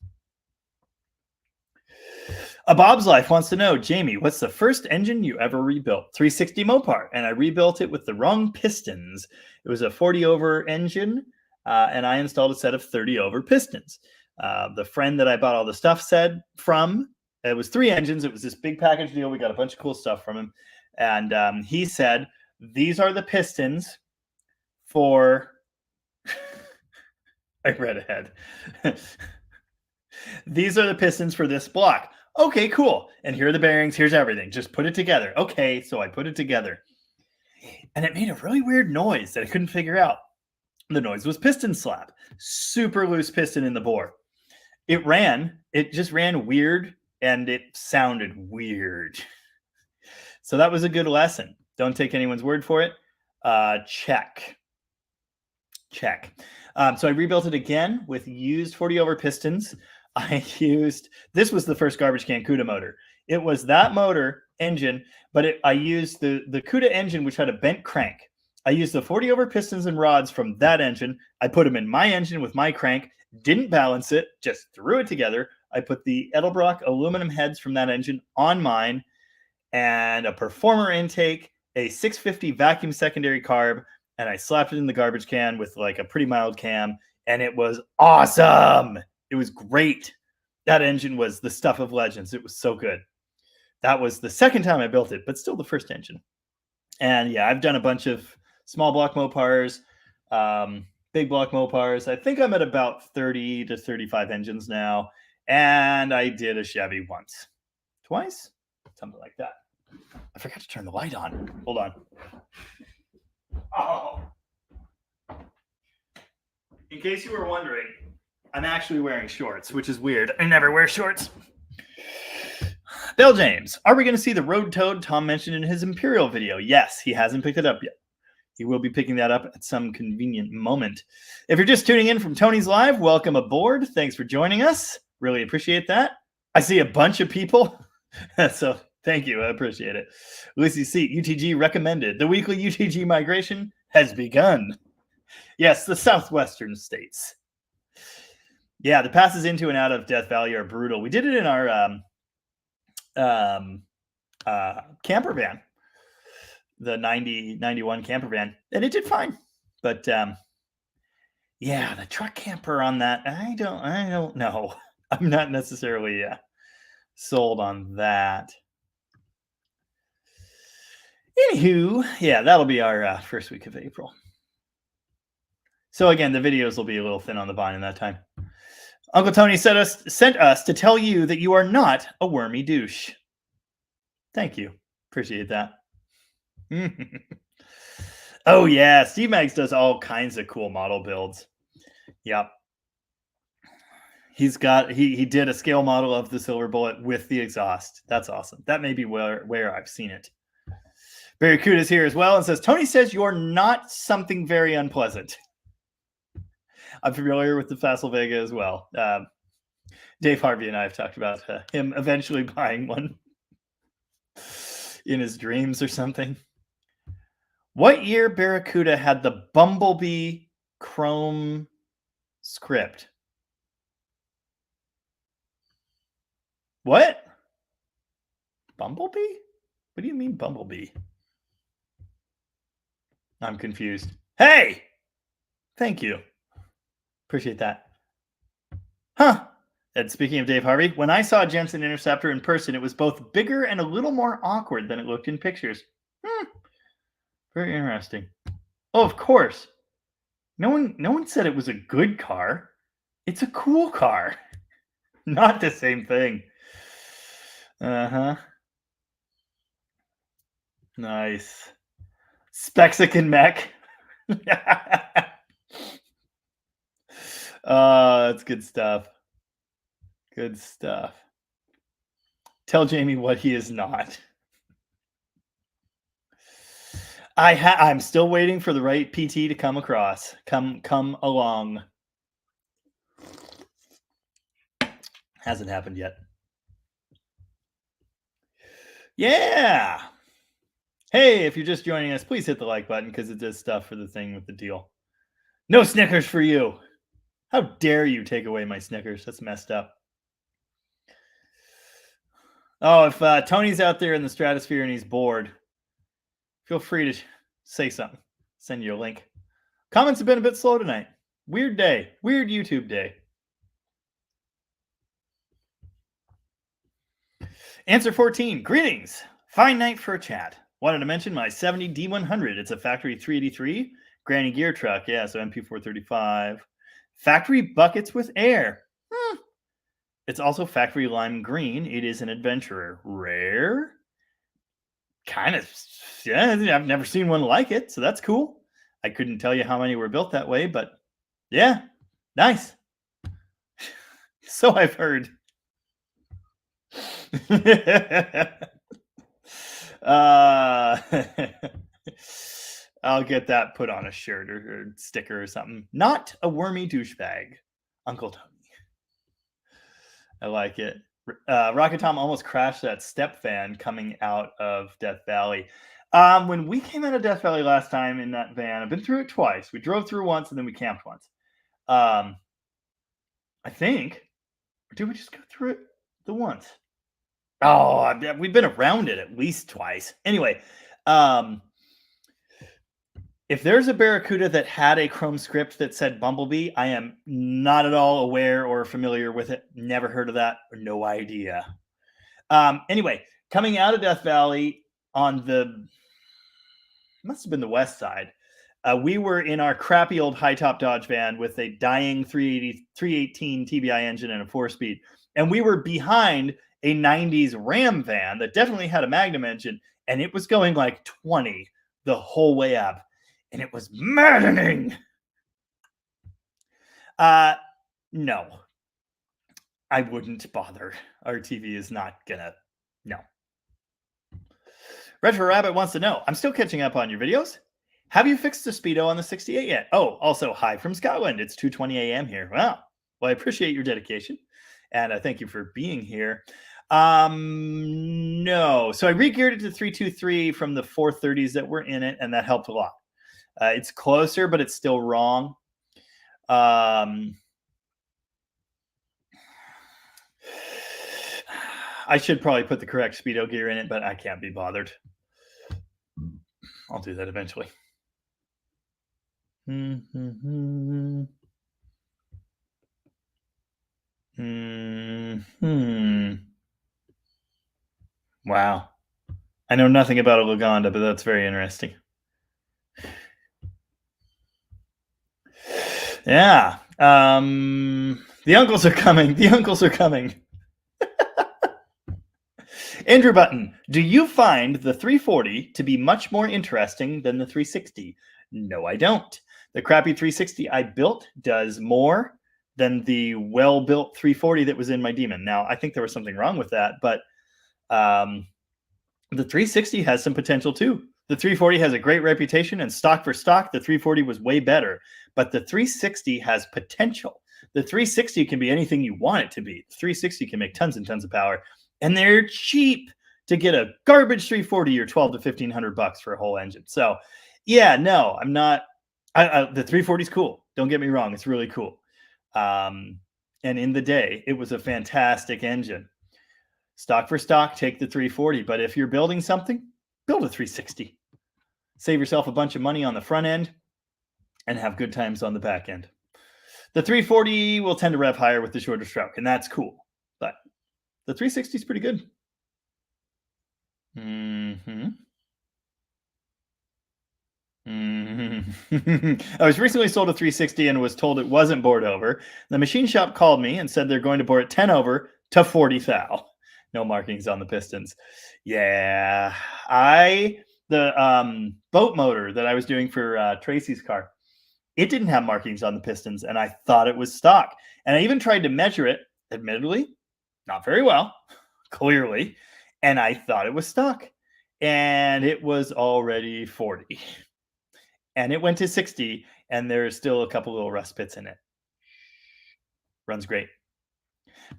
A Bob's Life wants to know, Jamie, what's the first engine you ever rebuilt? 360 Mopar, and I rebuilt it with the wrong pistons. It was a 40 over engine, and I installed a set of 30 over pistons. The friend that I bought all the stuff from, it was 3 engines. It was this big package deal. We got a bunch of cool stuff from him. And he said, these are the pistons for... I read ahead. These are the pistons for this block. Okay, cool. And here are the bearings. Here's everything. Just put it together. Okay, so I put it together. And it made a really weird noise that I couldn't figure out. The noise was piston slap. Super loose piston in the bore. It just ran weird, and it sounded weird. So that was a good lesson. Don't take anyone's word for it. Check. So I rebuilt it again with used 40 over pistons. This was the first garbage can CUDA motor. It was that motor engine, but I used the CUDA engine, which had a bent crank. I used the 40 over pistons and rods from that engine. I put them in my engine with my crank, didn't balance it, just threw it together. I put the Edelbrock aluminum heads from that engine on mine, and a performer intake, a 650 vacuum secondary carb, and I slapped it in the garbage can with like a pretty mild cam, and it was awesome. It was great. That engine was the stuff of legends. It was so good. That was the second time I built it, but still the first engine. And yeah, I've done a bunch of small block Mopars, big block Mopars. I think I'm at about 30 to 35 engines now. And I did a Chevy once, twice, something like that. I forgot to turn the light on. Hold on. Oh. In case you were wondering, I'm actually wearing shorts, which is weird. I never wear shorts. Bill James, are we going to see the Road Toad Tom mentioned in his Imperial video? Yes, he hasn't picked it up yet. He will be picking that up at some convenient moment. If you're just tuning in from Tony's Live, welcome aboard. Thanks for joining us. Really appreciate that. I see a bunch of people. So thank you. I appreciate it. Lucy C. UTG recommended. The weekly UTG migration has begun. Yes, the southwestern states. Yeah, the passes into and out of Death Valley are brutal. We did it in our camper van. the 91 camper van, and it did fine. But yeah, the truck camper on that, I don't know. I'm not necessarily sold on that. Anywho, yeah, that'll be our first week of April. So again, the videos will be a little thin on the vine in that time. Uncle Tony sent us to tell you that you are not a wormy douche. Thank you. Appreciate that. Oh yeah, Steve Maggs does all kinds of cool model builds. Yep. He did a scale model of the Silver Bullet with the exhaust. That's awesome. That may be where I've seen it. Barracuda is here as well and says, Tony says you're not something very unpleasant. I'm familiar with the Facile Vega as well. Dave Harvey and I have talked about him eventually buying one in his dreams or something. What year Barracuda had the Bumblebee chrome script? What? Bumblebee? What do you mean Bumblebee? I'm confused. Hey! Thank you. Appreciate that. Huh. And speaking of Dave Harvey, when I saw Jensen Interceptor in person, it was both bigger and a little more awkward than it looked in pictures. Very interesting. Oh, of course. No one said it was a good car. It's a cool car. Not the same thing. Uh-huh. Nice. Spexican mech. That's good stuff. Good stuff. Tell Jamie what he is not. I'm still waiting for the right PT to come across. Come along. Hasn't happened yet. Yeah. Hey, if you're just joining us, please hit the like button because it does stuff for the thing with the deal. No Snickers for you. How dare you take away my Snickers? That's messed up. Oh, if Tony's out there in the stratosphere and he's bored, feel free to say something. Send you a link. Comments have been a bit slow tonight. Weird day. Weird YouTube day. Answer 14. Greetings. Fine night for a chat. Wanted to mention my 70 D100. It's a factory 383 granny gear truck. Yeah, so MP435. Factory buckets with air. It's also factory lime green. It is an adventurer. Rare? Kind of. Yeah, I've never seen one like it, so that's cool. I couldn't tell you how many were built that way, but yeah, nice. So I've heard. I'll get that put on a shirt or sticker or something. Not a wormy douchebag, Uncle Tony. I like it. Rocket Tom almost crashed that step van coming out of Death Valley. When we came out of Death Valley last time in that van, I've been through it twice. We drove through once and then we camped once. I think. Or did we just go through it the once? Oh, we've been around it at least twice. Anyway, if there's a Barracuda that had a chrome script that said Bumblebee, I am not at all aware or familiar with it. Never heard of that. Or no idea. Anyway, coming out of Death Valley on the, must have been the west side, we were in our crappy old high-top Dodge van with a dying 318 TBI engine and a 4-speed. And we were behind a 90s Ram van that definitely had a Magnum engine, and it was going like 20 the whole way up. And it was maddening. No. I wouldn't bother. Our TV is not gonna, no. Retro Rabbit wants to know, I'm still catching up on your videos. Have you fixed the speedo on the 68 yet? Oh, also, hi from Scotland. It's 2:20 a.m. here. Wow. Well, I appreciate your dedication. And thank you for being here. No. So I re-geared it to 323 from the 430s that were in it, and that helped a lot. It's closer, but it's still wrong. I should probably put the correct speedo gear in it, but I can't be bothered. I'll do that eventually. Hmm. Wow. I know nothing about a Luganda, but that's very interesting. Yeah. The uncles are coming. The uncles are coming. Andrew Button, do you find the 340 to be much more interesting than the 360? No, I don't. The crappy 360 I built does more than the well-built 340 that was in my Demon. Now, I think there was something wrong with that, but the 360 has some potential too. The 340 has a great reputation, and stock for stock, the 340 was way better. But the 360 has potential. The 360 can be anything you want it to be. The 360 can make tons and tons of power, and they're cheap to get a garbage 340 or 12 to 1500 bucks for a whole engine. So, yeah, no, I'm not. The 340 is cool. Don't get me wrong; it's really cool. And in the day, it was a fantastic engine. Stock for stock, take the 340. But if you're building something, build a 360. Save yourself a bunch of money on the front end and have good times on the back end. The 340 will tend to rev higher with the shorter stroke, and that's cool. But the 360 is pretty good. I was recently sold a 360 and was told it wasn't bored over. The machine shop called me and said they're going to bore it 10 over to 40 thou. No markings on the pistons. Yeah, the boat motor that I was doing for Tracy's car, it didn't have markings on the pistons, and I thought it was stock. And I even tried to measure it, admittedly, not very well, clearly, and I thought it was stock, and it was already 40. And it went to 60, and there's still a couple little rust pits in it. Runs great.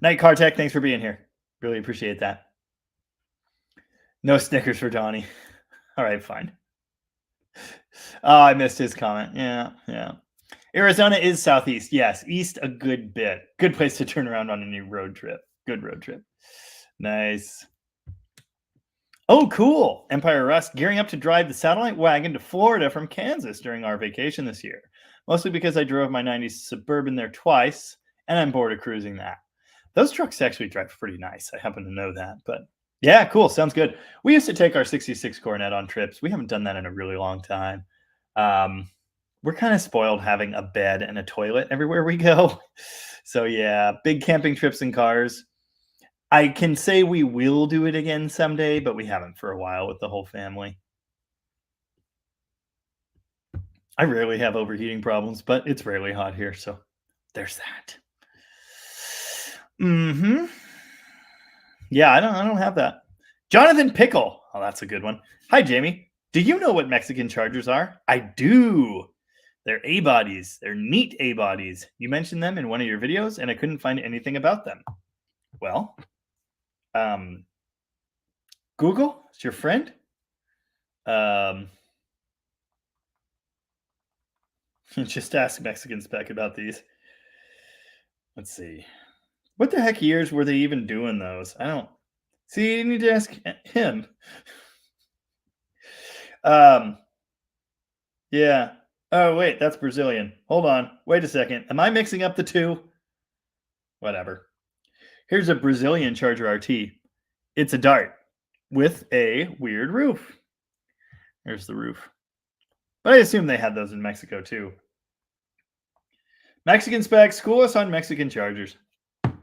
Night Car Tech, thanks for being here. Really appreciate that. No Snickers for Donnie. All right, fine. Oh, I missed his comment. Yeah. Arizona is southeast. Yes, east a good bit. Good place to turn around on a new road trip. Good road trip. Nice. Oh, cool. Empire Rust gearing up to drive the satellite wagon to Florida from Kansas during our vacation this year. Mostly because I drove my 90s Suburban there twice, and I'm bored of cruising that. Those trucks actually drive pretty nice. I happen to know that, but yeah, cool. Sounds good. We used to take our 66 Coronet on trips. We haven't done that in a really long time. We're kind of spoiled having a bed and a toilet everywhere we go. So yeah, big camping trips in cars. I can say we will do it again someday, but we haven't for a while with the whole family. I rarely have overheating problems, but it's rarely hot here, so there's that. Yeah, I don't have that. Jonathan Pickle. Oh, that's a good one. Hi, Jamie. Do you know what Mexican Chargers are? I do. They're A-bodies. They're neat A-bodies. You mentioned them in one of your videos, and I couldn't find anything about them. Well, Google is your friend. Just ask Mexican Spec about these. Let's see. What the heck years were they even doing those? I don't see. You need to ask him. Yeah. Oh, wait, that's Brazilian. Hold on. Wait a second. Am I mixing up the two? Whatever. Here's a Brazilian Charger RT. It's a Dart with a weird roof. Here's the roof. But I assume they had those in Mexico too. Mexican Specs, school us on Mexican Chargers.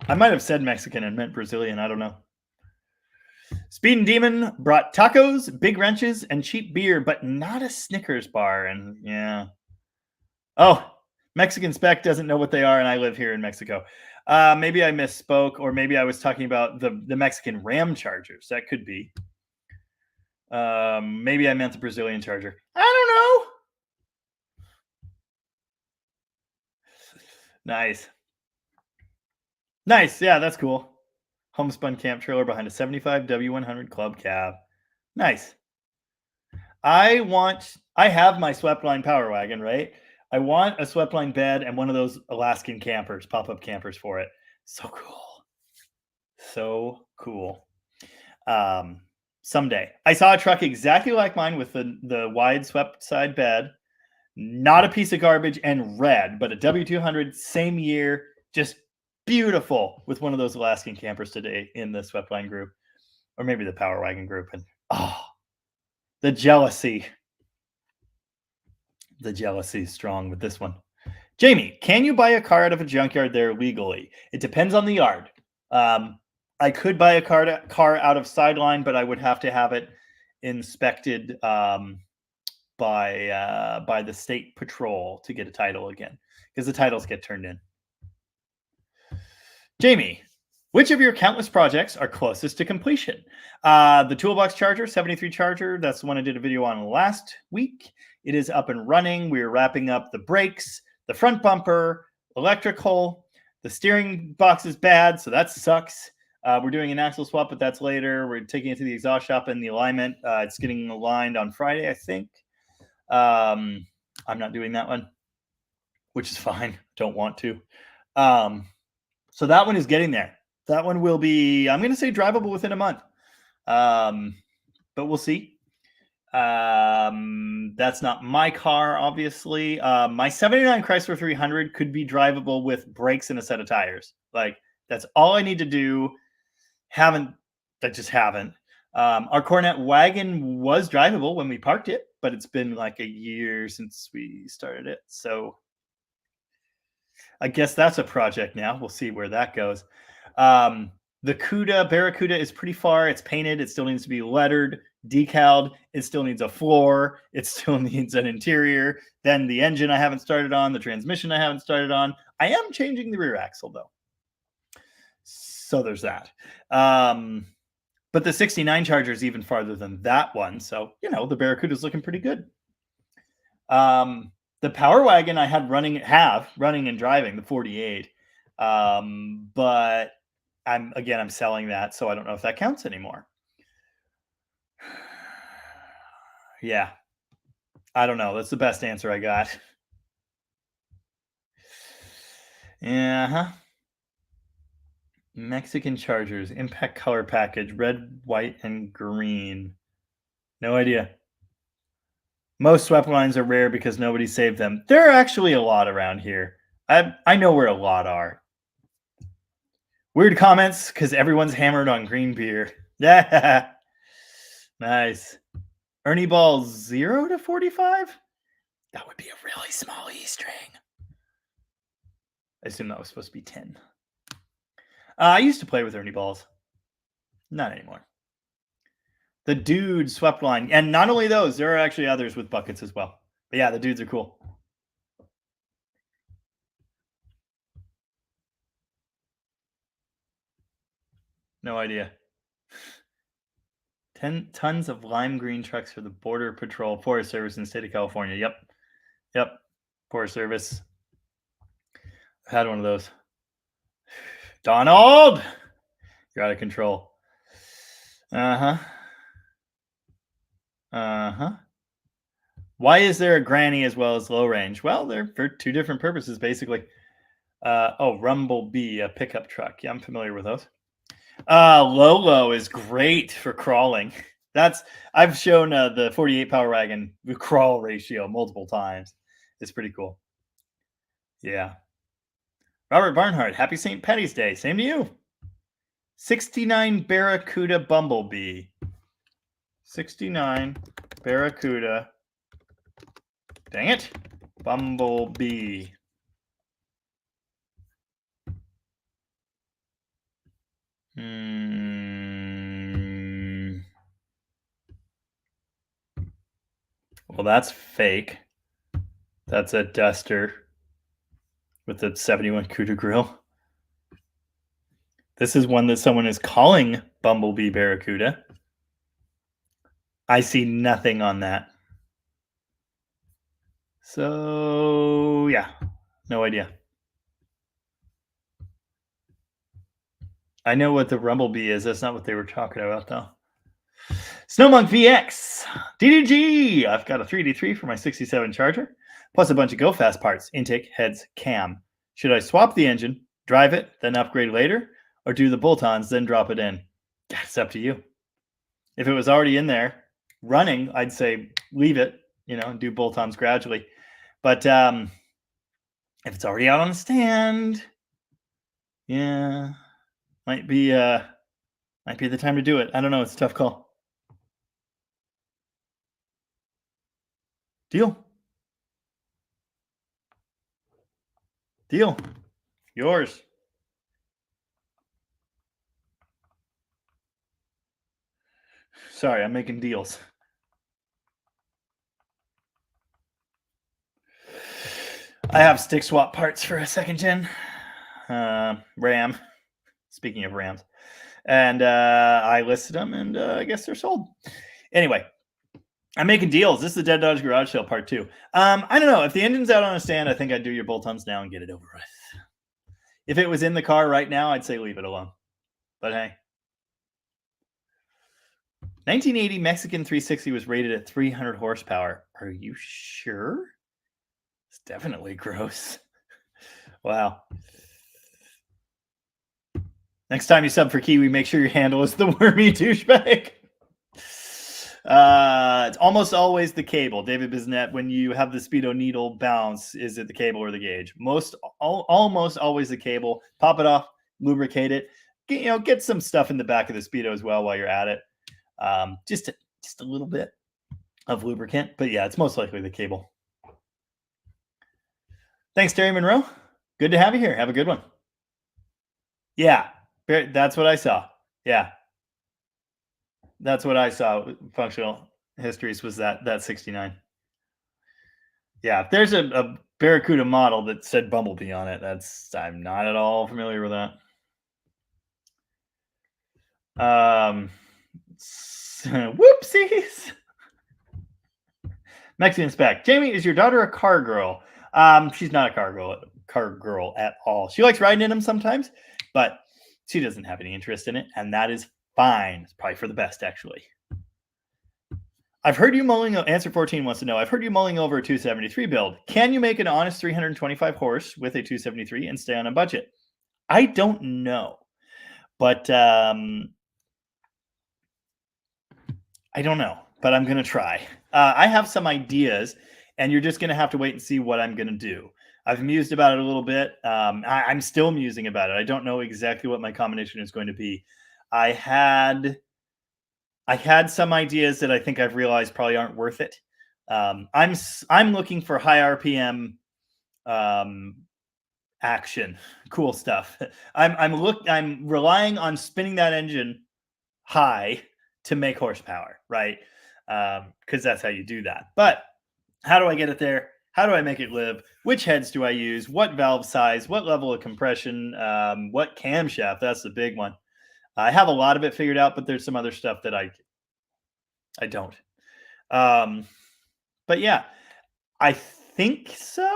I might have said Mexican and meant Brazilian. I don't know. Speed and Demon brought tacos, big wrenches, and cheap beer, but not a Snickers bar. And yeah. Oh, Mexican Spec doesn't know what they are, and I live here in Mexico. Maybe I misspoke, or maybe I was talking about the Mexican Ram Chargers. That could be. Maybe I meant the Brazilian Charger. I don't know. Nice. Yeah, that's cool. Homespun camp trailer behind a 75 W100 Club cab. Nice. I have my Sweepline Power Wagon, right? I want a Sweepline bed and one of those Alaskan campers, pop-up campers for it. So cool. someday. I saw a truck exactly like mine with the wide swept side bed, not a piece of garbage, and red, but a W200, same year, just beautiful, with one of those Alaskan campers today in the Swept-Line group, or maybe the Power Wagon group. And the jealousy. The jealousy is strong with this one. Jamie, can you buy a car out of a junkyard there legally? It depends on the yard. I could buy a car out of Sideline, but I would have to have it inspected by the state patrol to get a title again, because the titles get turned in. Jamie, which of your countless projects are closest to completion? The Toolbox Charger, 73 Charger, that's the one I did a video on last week. It is up and running. We're wrapping up the brakes, the front bumper, electrical. The steering box is bad, so that sucks. We're doing an axle swap, but that's later. We're taking it to the exhaust shop and the alignment. It's getting aligned on Friday, I think. I'm not doing that one, which is fine. Don't want to. So that one is getting there. That one will be, I'm going to say, drivable within a month. But we'll see. That's not my car, obviously. My 79 Chrysler 300 could be drivable with brakes and a set of tires. Like, that's all I need to do. I just haven't. Our Cornet wagon was drivable when we parked it, but it's been like a year since we started it. So I guess that's a project now. We'll see where that goes. The Barracuda is pretty far. It's painted. It still needs to be lettered, decaled. It still needs a floor. It still needs an interior. Then the engine I haven't started on. The transmission I haven't started on. I am changing the rear axle, though. So there's that. But the 69 Charger is even farther than that one. So, the Barracuda is looking pretty good. The Power Wagon I had running and driving, the 48. But I'm selling that, so I don't know if that counts anymore. Yeah. I don't know. That's the best answer I got. Yeah. Mexican Chargers, impact color package, red, white, and green. No idea. Most swept lines are rare because nobody saved them. There are actually a lot around here. I know where a lot are. Weird comments because everyone's hammered on green beer. Yeah. Nice. Ernie Ball 0 to 45? That would be a really small E string. I assume that was supposed to be 10. I used to play with Ernie Balls. Not anymore. The Dude swept line. And not only those, there are actually others with buckets as well. But yeah, the Dudes are cool. No idea. 10 tons of lime green trucks for the Border Patrol Forest Service in the state of California. Yep. Forest Service. I've had one of those. Donald! You're out of control. Uh-huh. Why is there a granny as well as low range? Well, they're for two different purposes, basically. Rumblebee, a pickup truck. Yeah, I'm familiar with those. Lolo is great for crawling. I've shown the 48 Power Wagon crawl ratio multiple times. It's pretty cool. Yeah. Robert Barnhart, happy St. Patty's Day. Same to you. 69 Barracuda Bumblebee. 69 Barracuda. Dang it. Bumblebee. Well, that's fake. That's a Duster with the 71 CUDA grill. This is one that someone is calling Bumblebee Barracuda. I see nothing on that. So, yeah, no idea. I know what the Rumblebee is. That's not what they were talking about, though. Snowmonk VX. DDG. I've got a 3D3 for my 67 Charger, plus a bunch of Go Fast parts, intake, heads, cam. Should I swap the engine, drive it, then upgrade later, or do the bolt-ons, then drop it in? It's up to you. If it was already in there running, I'd say leave it, and do bolt-ons gradually. But if it's already out on the stand, yeah, might be the time to do it. I don't know. It's a tough call. Deal. Yours. Sorry, I'm making deals. I have stick swap parts for a second gen RAM. Speaking of RAMs. And I listed them, and I guess they're sold. Anyway, I'm making deals. This is the Dead Dodge Garage Sale Part 2. I don't know. If the engine's out on a stand, I think I'd do your bolt-ons now and get it over with. If it was in the car right now, I'd say leave it alone. But hey. 1980 Mexican 360 was rated at 300 horsepower. Are you sure? It's definitely gross. Wow. Next time you sub for Kiwi, make sure your handle is the wormy douchebag. It's almost always the cable. David Bisnet, when you have the Speedo needle bounce, is it the cable or the gauge? Almost always the cable. Pop it off, lubricate it. Get some stuff in the back of the Speedo as well while you're at it. Just a little bit of lubricant. But yeah, it's most likely the cable. Thanks, Terry Monroe. Good to have you here. Have a good one. Yeah, that's what I saw. Yeah. That's what I saw. Functional Histories was that 69. Yeah, if there's a Barracuda model that said Bumblebee on it, I'm not at all familiar with that. Whoopsies. Mexican Spec. Jamie, is your daughter a car girl? She's not a car girl at all. She likes riding in them sometimes, but she doesn't have any interest in it, and that is fine. It's probably for the best, actually. I've heard you mulling. Answer 14 wants to know. I've heard you mulling over a 273 build. Can you make an honest 325 horse with a 273 and stay on a budget? I don't know, but I don't know. But I'm gonna try. I have some ideas, and you're just gonna have to wait and see what I'm gonna do. I've mused about it a little bit. I'm still musing about it. I don't know exactly what my combination is going to be. I had some ideas that I think I've realized probably aren't worth it. I'm looking for high RPM action, cool stuff. I'm relying on spinning that engine high to make horsepower, right? Because that's how you do that. But how do I get it there? How do I make it live? Which heads do I use? What valve size? What level of compression? What camshaft? That's the big one. I have a lot of it figured out, but there's some other stuff that I don't. But yeah, I think so,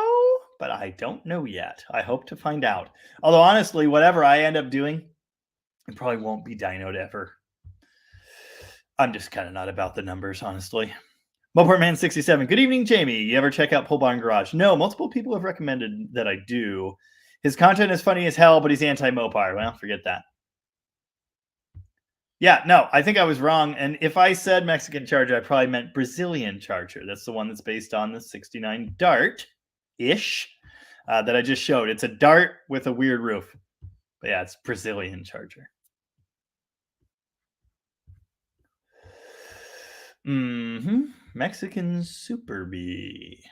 but I don't know yet. I hope to find out. Although honestly, whatever I end up doing, it probably won't be dynoed ever. I'm just kind of not about the numbers, honestly. Mopar 67. Good evening, Jamie. You ever check out Pole Barn Garage? No, multiple people have recommended that I do. His content is funny as hell, but he's anti-Mopar. Well, forget that. Yeah, no, I think I was wrong. And if I said Mexican Charger, I probably meant Brazilian Charger. That's the one that's based on the 69 Dart-ish that I just showed. It's a Dart with a weird roof. But yeah, it's Brazilian Charger. Mexican Super Bee.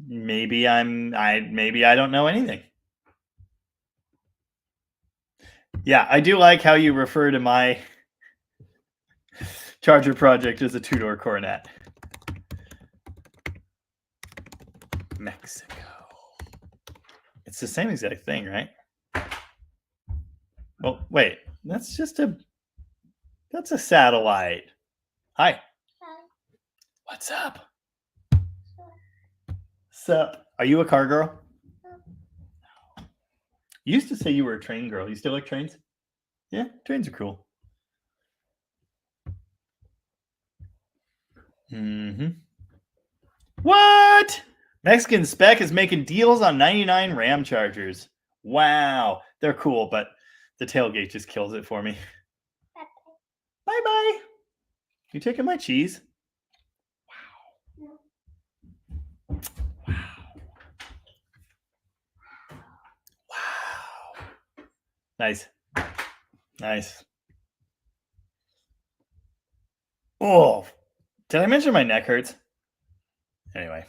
Maybe I don't know anything. Yeah, I do like how you refer to my Charger project as a two-door Coronet. Mexico. It's the same exact thing, right? Oh, wait. That's a satellite. Hi. Hi. What's up? Sup? Are you a car girl? No. You used to say you were a train girl. You still like trains? Yeah, trains are cool. What? Mexican Spec is making deals on 99 Ram Chargers. Wow. They're cool, but the tailgate just kills it for me. Bye Bye. You taking my cheese? Wow. Nice. Oh, did I mention my neck hurts? Anyway.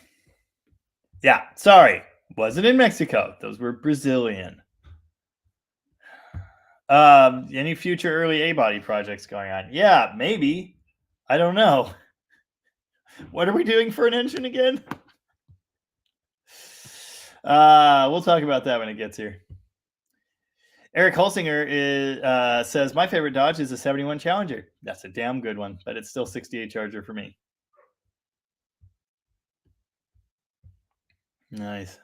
Yeah, sorry. Wasn't in Mexico. Those were Brazilian. Any future early A-body projects going on? Yeah, maybe. I don't know. What are we doing for an engine again? We'll talk about that when it gets here. Eric Holsinger says, my favorite Dodge is a 71 Challenger. That's a damn good one, but it's still 68 Charger for me. Nice.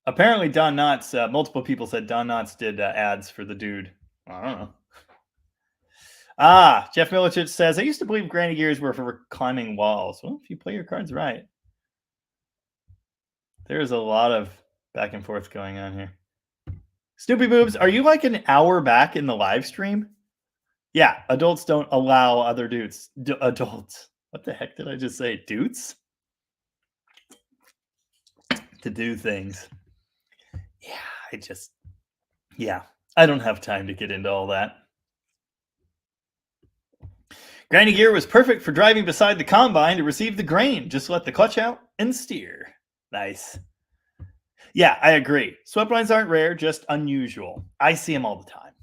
Apparently, Don Knotts, multiple people said Don Knotts did ads for the dude. I don't know. Jeff Milichich says, I used to believe granny gears were for climbing walls. Well, if you play your cards right. There's a lot of back and forth going on here. Snoopy Boobs, are you like an hour back in the live stream? Yeah, adults don't allow other dudes. Adults. What the heck did I just say? Dudes? To do things. Yeah, I don't have time to get into all that. Granny gear was perfect for driving beside the combine to receive the grain. Just let the clutch out and steer. Nice. Yeah, I agree. Swept lines aren't rare, just unusual. I see them all the time.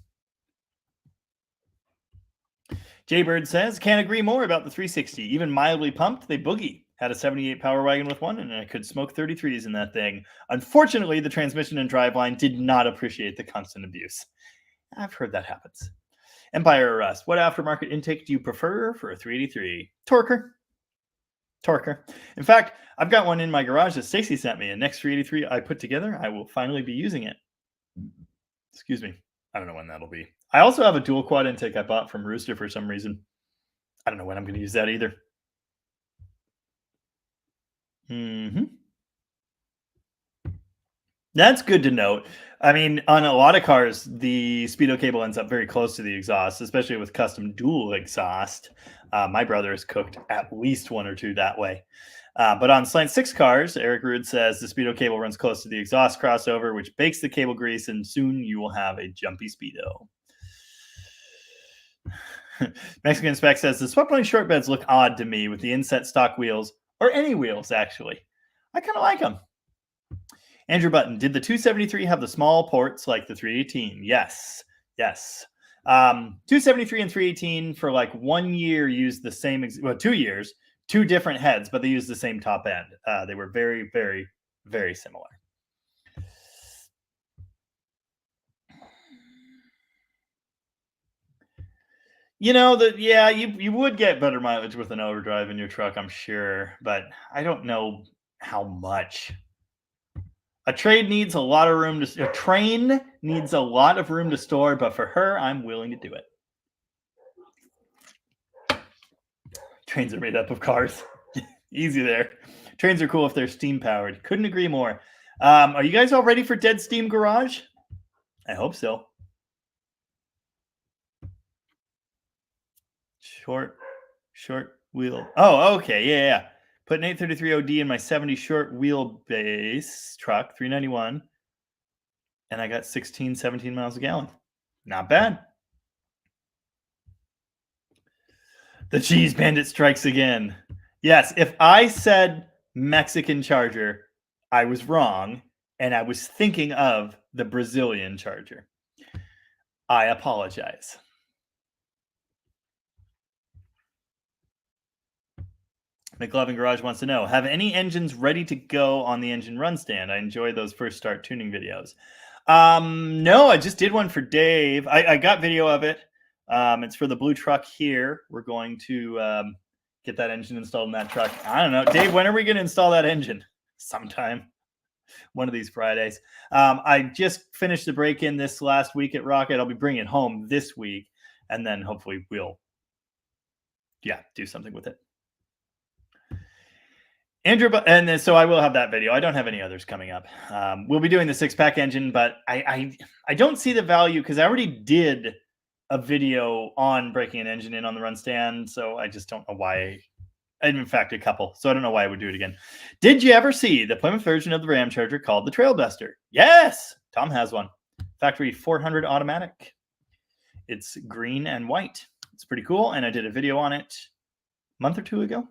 Jaybird says, can't agree more about the 360. Even mildly pumped, they boogie. Had a 78 Power Wagon with one, and I could smoke 33s in that thing. Unfortunately, the transmission and driveline did not appreciate the constant abuse. I've heard that happens. Empire Arrest. What aftermarket intake do you prefer for a 383? Torker. In fact, I've got one in my garage that Stacy sent me. And next 383 I put together, I will finally be using it. Excuse me. I don't know when that'll be. I also have a dual quad intake I bought from Rooster for some reason. I don't know when I'm going to use that either. That's good to note. I mean, on a lot of cars, the speedo cable ends up very close to the exhaust, especially with custom dual exhaust. My brother has cooked at least one or two that way. But on Slant 6 cars, Eric Rude says the speedo cable runs close to the exhaust crossover, which bakes the cable grease, and soon you will have a jumpy speedo. Mexican Spec says the swept line short beds look odd to me with the inset stock wheels, or any wheels, actually. I kind of like them. Andrew Button, did the 273 have the small ports like the 318? Yes. 273 and 318 for like 1 year used the same, 2 years, two different heads, but they used the same top end. They were very, very, very similar. You know that, yeah, you would get better mileage with an overdrive in your truck, I'm sure, but I don't know how much. A train needs a lot of room to store, but for her, I'm willing to do it. Trains are made up of cars. Easy there. Trains are cool if they're steam powered. Couldn't agree more. Are you guys all ready for Dead Steam Garage? I hope so. Short wheel. Oh, okay. Yeah. Put an 833 OD in my 70 short wheelbase truck, 391. And I got 16, 17 miles a gallon. Not bad. The cheese bandit strikes again. Yes, if I said Mexican Charger, I was wrong. And I was thinking of the Brazilian Charger. I apologize. McLovin Garage wants to know, have any engines ready to go on the engine run stand? I enjoy those first start tuning videos. No, I just did one for Dave. I got video of it. It's for the blue truck here. We're going to get that engine installed in that truck. I don't know. Dave, when are we going to install that engine? Sometime. One of these Fridays. I just finished the break-in this last week at Rocket. I'll be bringing it home this week. And then hopefully we'll, do something with it. Andrew, and then, so I will have that video. I don't have any others coming up. We'll be doing the 6-pack engine, but I don't see the value because I already did a video on breaking an engine in on the run stand, so I just don't know why. And in fact, a couple, so I don't know why I would do it again. Did you ever see the Plymouth version of the Ram Charger called the Trailbuster? Yes, Tom has one. Factory 400 automatic. It's green and white. It's pretty cool, and I did a video on it a month or two ago.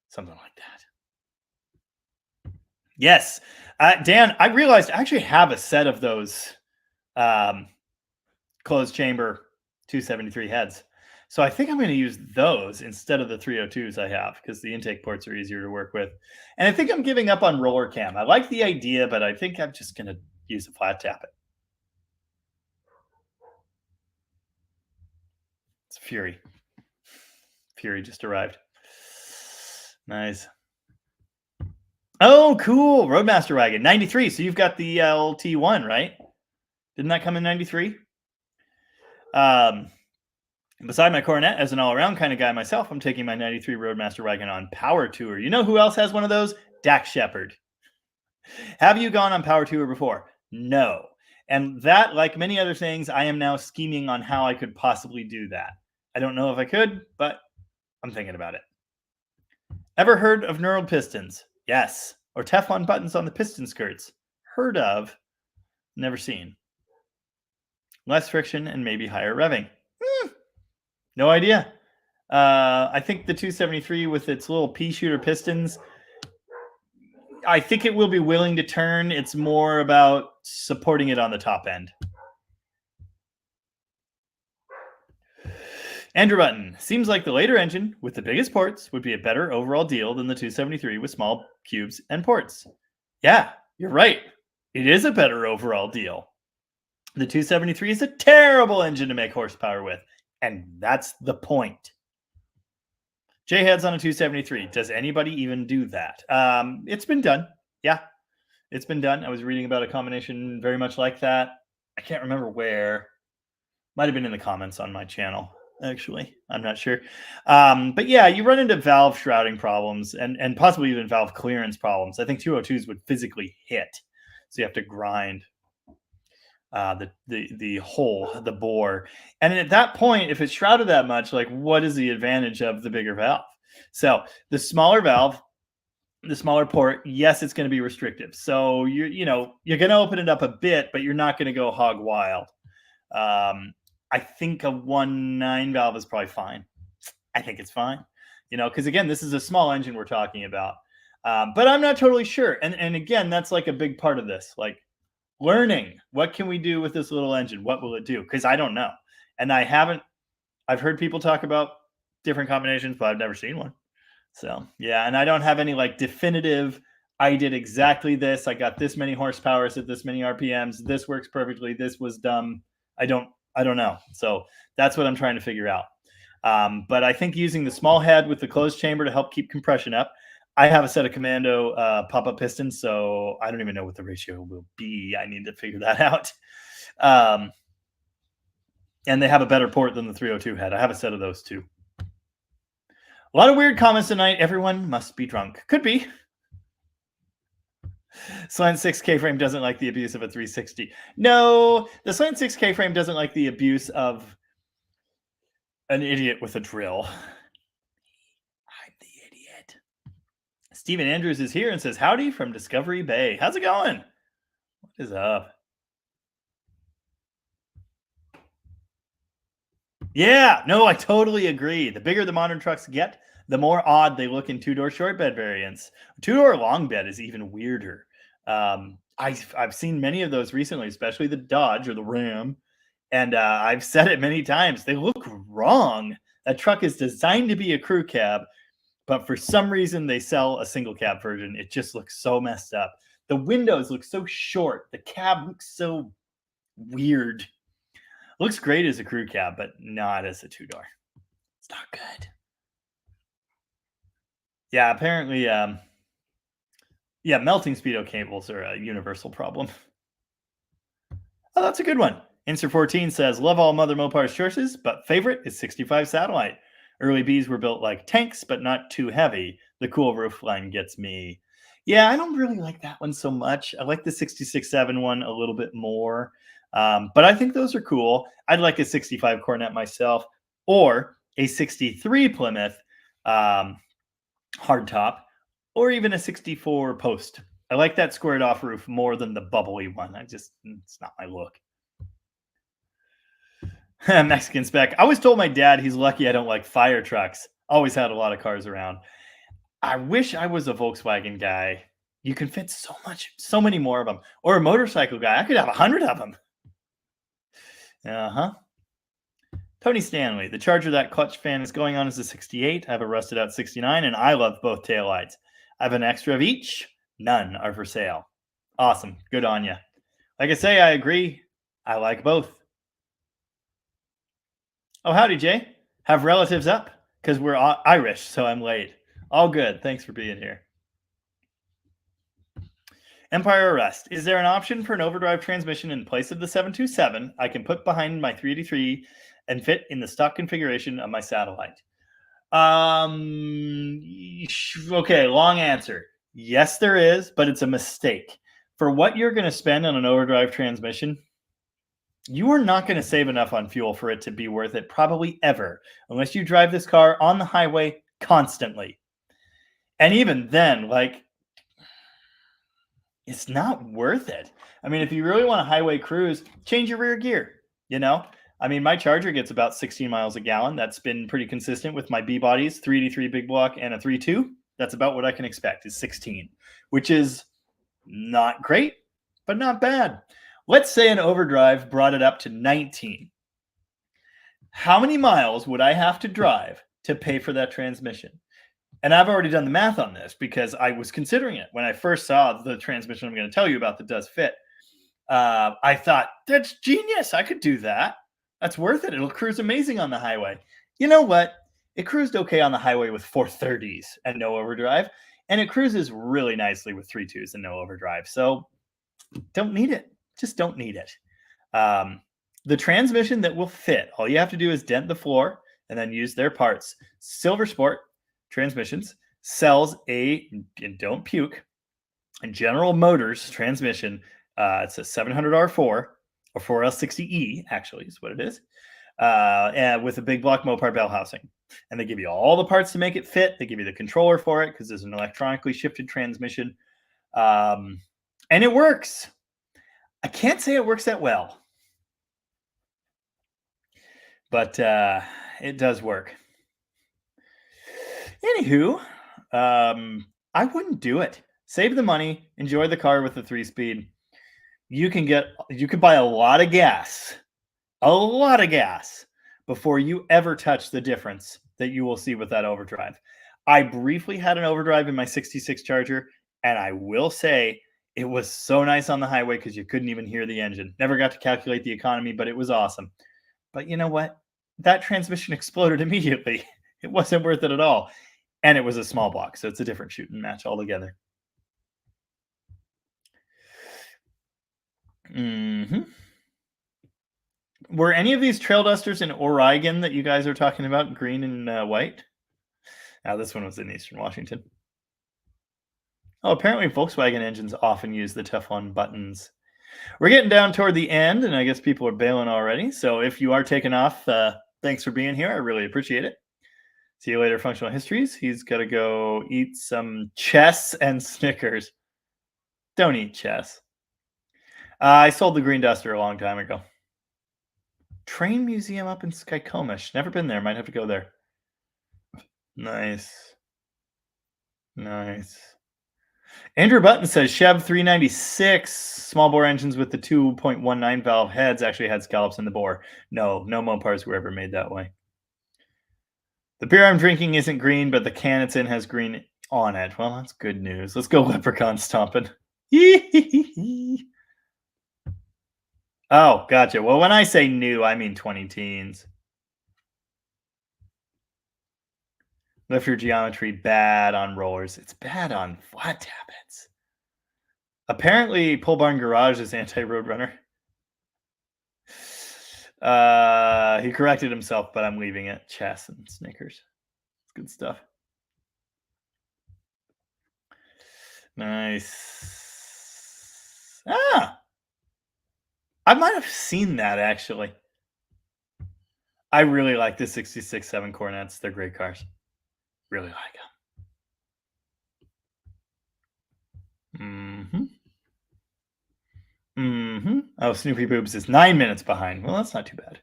Something like that. Yes. Dan, I realized I actually have a set of those closed chamber 273 heads. So I think I'm going to use those instead of the 302s I have because the intake ports are easier to work with. And I think I'm giving up on roller cam. I like the idea, but I think I'm just going to use a flat tappet. It's Fury. Fury just arrived. Nice. Oh, cool. Roadmaster wagon. 93. So you've got the LT1, right? Didn't that come in 93? Beside my Coronet, as an all-around kind of guy myself, I'm taking my 93 Roadmaster wagon on Power Tour. You know who else has one of those? Dax Shepard. Have you gone on Power Tour before? No. And that, like many other things, I am now scheming on how I could possibly do that. I don't know if I could, but I'm thinking about it. Ever heard of knurled pistons? Yes. Or Teflon buttons on the piston skirts? Heard of, never seen. Less friction and maybe higher revving. No idea. I think the 273 with its little pea shooter pistons, I think it will be willing to turn. It's more about supporting it on the top end. Andrew Button, seems like the later engine with the biggest ports would be a better overall deal than the 273 with small cubes and ports. Yeah, you're right. It is a better overall deal. The 273 is a terrible engine to make horsepower with, and that's the point. J-heads on a 273. Does anybody even do that? It's been done. Yeah, it's been done. I was reading about a combination very much like that. I can't remember where. Might have been in the comments on my channel, actually. I'm not sure. But yeah, you run into valve shrouding problems and possibly even valve clearance problems. I think 202s would physically hit. So you have to grind the hole, the bore. And at that point, if it's shrouded that much, like what is the advantage of the bigger valve? So the smaller valve, the smaller port, yes, it's going to be restrictive. So you're going to open it up a bit, but you're not going to go hog wild. I think a 1.9 valve is probably fine. I think it's fine, because again, this is a small engine we're talking about. But I'm not totally sure. And again, that's like a big part of this, like learning. What can we do with this little engine? What will it do? Because I don't know. And I've heard people talk about different combinations, but I've never seen one. So yeah, and I don't have any like definitive, I did exactly this. I got this many horsepowers at this many RPMs. This works perfectly. This was dumb. I don't know. So that's what I'm trying to figure out. But I think using the small head with the closed chamber to help keep compression up. I have a set of Commando pop-up pistons, so I don't even know what the ratio will be. I need to figure that out. And they have a better port than the 302 head. I have a set of those too. A lot of weird comments tonight. Everyone must be drunk. Could be. Slant 6 K-frame doesn't like the abuse of a 360. No, the Slant 6 K-frame doesn't like the abuse of an idiot with a drill. I'm the idiot. Steven Andrews is here and says, howdy from Discovery Bay. How's it going? What is up? Yeah, no, I totally agree. The bigger the modern trucks get, the more odd they look in two-door short bed variants. Two-door long bed is even weirder. I've seen many of those recently, especially the Dodge or the Ram. And I've said it many times. They look wrong. That truck is designed to be a crew cab, but for some reason they sell a single cab version. It just looks so messed up. The windows look so short. The cab looks so weird. Looks great as a crew cab, but not as a two-door. It's not good. Yeah, apparently, melting speedo cables are a universal problem. Oh, that's a good one. Insert 14 says, love all Mother Mopar's choices, but favorite is 65 Satellite. Early Bs were built like tanks, but not too heavy. The cool roof line gets me. Yeah, I don't really like that one so much. I like the 66-7 one a little bit more. But I think those are cool. I'd like a 65 Cornet myself, or a 63 Plymouth hardtop, or even a 64 post. I like that squared off roof more than the bubbly one. It's not my look. Mexican spec. I always told my dad he's lucky I don't like fire trucks. Always had a lot of cars around. I wish I was a Volkswagen guy. You can fit so many more of them. Or a motorcycle guy. I could have 100 of them. Uh-huh. Tony Stanley, the Charger that clutch fan is going on is a 68. I have a rusted out 69, and I love both taillights. I have an extra of each. None are for sale. Awesome. Good on you. Like I say, I agree. I like both. Oh, howdy, Jay. Have relatives up? Because we're Irish, so I'm late. All good. Thanks for being here. Empire Arrest. Is there an option for an overdrive transmission in place of the 727 I can put behind my 383 and fit in the stock configuration of my satellite? Okay, long answer. Yes, there is, but it's a mistake. For what you're going to spend on an overdrive transmission, you are not going to save enough on fuel for it to be worth it, probably ever, unless you drive this car on the highway constantly. And even then, like, it's not worth it. I mean, if you really want a highway cruise, change your rear gear, you know? I mean, my Charger gets about 16 miles a gallon. That's been pretty consistent with my B-bodies, 383 big block and a 3.2. That's about what I can expect is 16, which is not great, but not bad. Let's say an overdrive brought it up to 19. How many miles would I have to drive to pay for that transmission? And I've already done the math on this because I was considering it when I first saw the transmission I'm going to tell you about that does fit. I thought, that's genius. I could do that. That's worth it. It'll cruise amazing on the highway. You know what? It cruised okay on the highway with 430s and no overdrive. And it cruises really nicely with 3.2s and no overdrive. So don't need it. Just don't need it. The transmission that will fit, all you have to do is dent the floor and then use their parts. Silver Sport Transmissions sells and don't puke, a General Motors transmission. It's a 700R4 or 4L60E, actually, is what it is, and with a big block Mopar bell housing. And they give you all the parts to make it fit. They give you the controller for it because there's an electronically shifted transmission. And it works. I can't say it works that well, but it does work. Anywho, I wouldn't do it. Save the money, enjoy the car with the 3-speed. You can buy a lot of gas before you ever touch the difference that you will see with that overdrive. I briefly had an overdrive in my 66 Charger, and I will say it was so nice on the highway because you couldn't even hear the engine. Never got to calculate the economy, but it was awesome. But you know what? That transmission exploded immediately. It wasn't worth it at all. And it was a small block, so it's a different shooting match altogether. Were any of these trail dusters in Oregon that you guys are talking about, green and white? Now, this one was in Eastern Washington. Oh, apparently Volkswagen engines often use the Teflon buttons. We're getting down toward the end, and I guess people are bailing already. So if you are taking off, thanks for being here. I really appreciate it. See you later, Functional Histories. He's got to go eat some chess and Snickers. Don't eat chess. I sold the Green Duster a long time ago. Train Museum up in Skykomish. Never been there. Might have to go there. Nice. Andrew Button says Chev 396 small bore engines with the 2.19 valve heads actually had scallops in the bore. No Mopars were ever made that way. The beer I'm drinking isn't green, but the can it's in has green on it. Well, that's good news. Let's go leprechaun stomping. Oh, gotcha. Well, when I say new, I mean 20 teens. Lifter geometry bad on rollers. It's bad on flat tappets. Apparently, Pole Barn Garage is anti-Roadrunner. He corrected himself, but I'm leaving it. Chess and Snickers. It's good stuff. Nice. I might have seen that actually. I really like the 66.7 Cornets. They're great cars. Really like them. Oh, Snoopy Boobs is 9 minutes behind. Well, that's not too bad.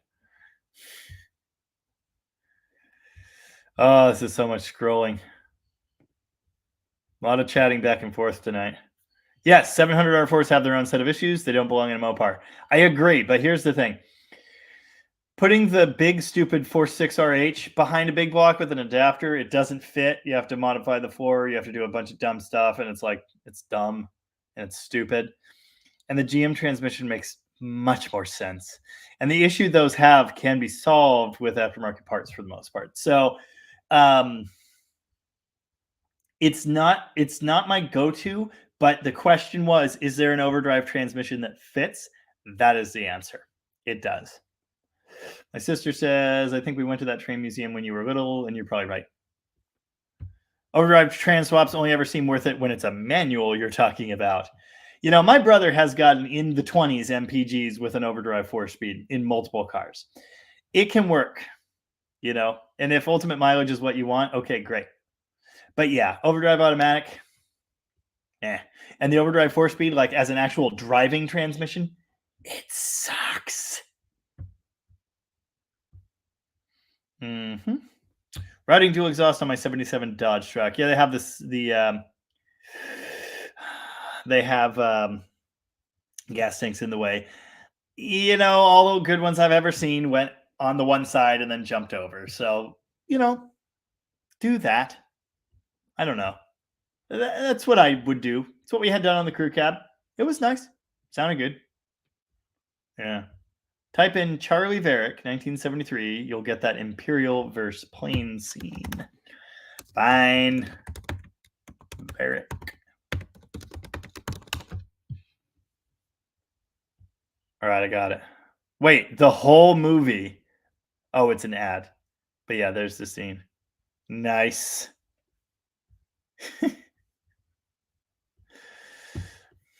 Oh, this is so much scrolling. A lot of chatting back and forth tonight. Yes, 700 R4s have their own set of issues. They don't belong in a Mopar. I agree, but here's the thing. Putting the big, stupid 46RH behind a big block with an adapter, it doesn't fit. You have to modify the floor. You have to do a bunch of dumb stuff, and it's like, it's dumb and it's stupid. And the GM transmission makes much more sense. And the issue those have can be solved with aftermarket parts for the most part. So it's not my go-to, but the question was, is there an overdrive transmission that fits? That is the answer. It does. My sister says, I think we went to that train museum when you were little, and you're probably right. Overdrive trans swaps only ever seem worth it when it's a manual you're talking about. You know, my brother has gotten in the 20s MPGs with an overdrive 4-speed in multiple cars. It can work, you know, and if ultimate mileage is what you want, okay, great. But yeah, overdrive automatic, and the overdrive 4-speed, like as an actual driving transmission, it sucks. Routing dual exhaust on my 77 Dodge truck. Yeah, they have this. They have gas tanks in the way. You know, all the good ones I've ever seen went on the one side and then jumped over. So, you know, do that. I don't know. That's what I would do. It's what we had done on the crew cab. It was nice. Sounded good. Yeah. Type in Charlie Varick, 1973. You'll get that Imperial versus plane scene. Fine. Varick. All right, I got it. Wait, the whole movie. Oh, it's an ad. But yeah, there's the scene. Nice.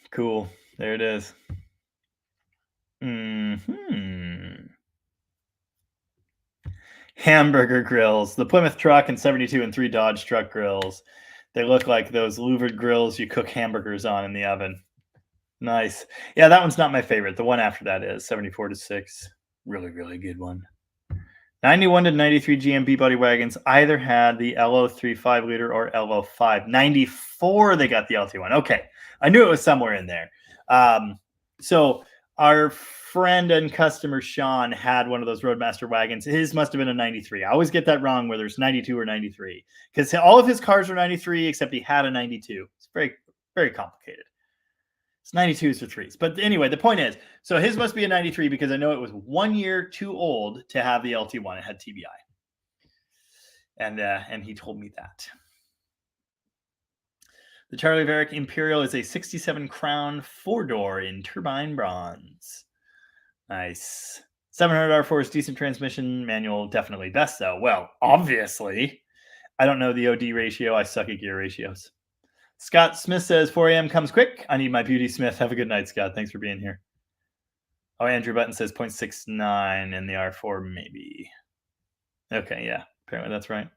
Cool. There it is. Hamburger grills. The Plymouth truck and 72 and 3 Dodge truck grills. They look like those louvered grills you cook hamburgers on in the oven. Nice. Yeah, that one's not my favorite. The one after that is 74-6. Really, really good one. 91 to 93 GMB buddy wagons either had the LO3 5-liter or LO5. 94, they got the LT1. Okay. I knew it was somewhere in there. So our friend and customer Sean had one of those Roadmaster wagons. His must have been a 93. I always get that wrong, whether it's 92 or 93, because all of his cars are 93 except he had a 92. It's very, very complicated. It's 92s or 3s. But anyway, the point is, so his must be a 93 because I know it was 1 year too old to have the LT1. It had TBI. And he told me that. The Charlie Varick Imperial is a 67 Crown 4-door in turbine bronze. Nice. 700 R4 is decent transmission. Manual, definitely best, though. Well, obviously. I don't know the OD ratio. I suck at gear ratios. Scott Smith says 4 a.m. comes quick. I need my beauty, Smith. Have a good night, Scott. Thanks for being here. Oh, Andrew Button says 0.69 in the R4, maybe. Okay, yeah. Apparently that's right.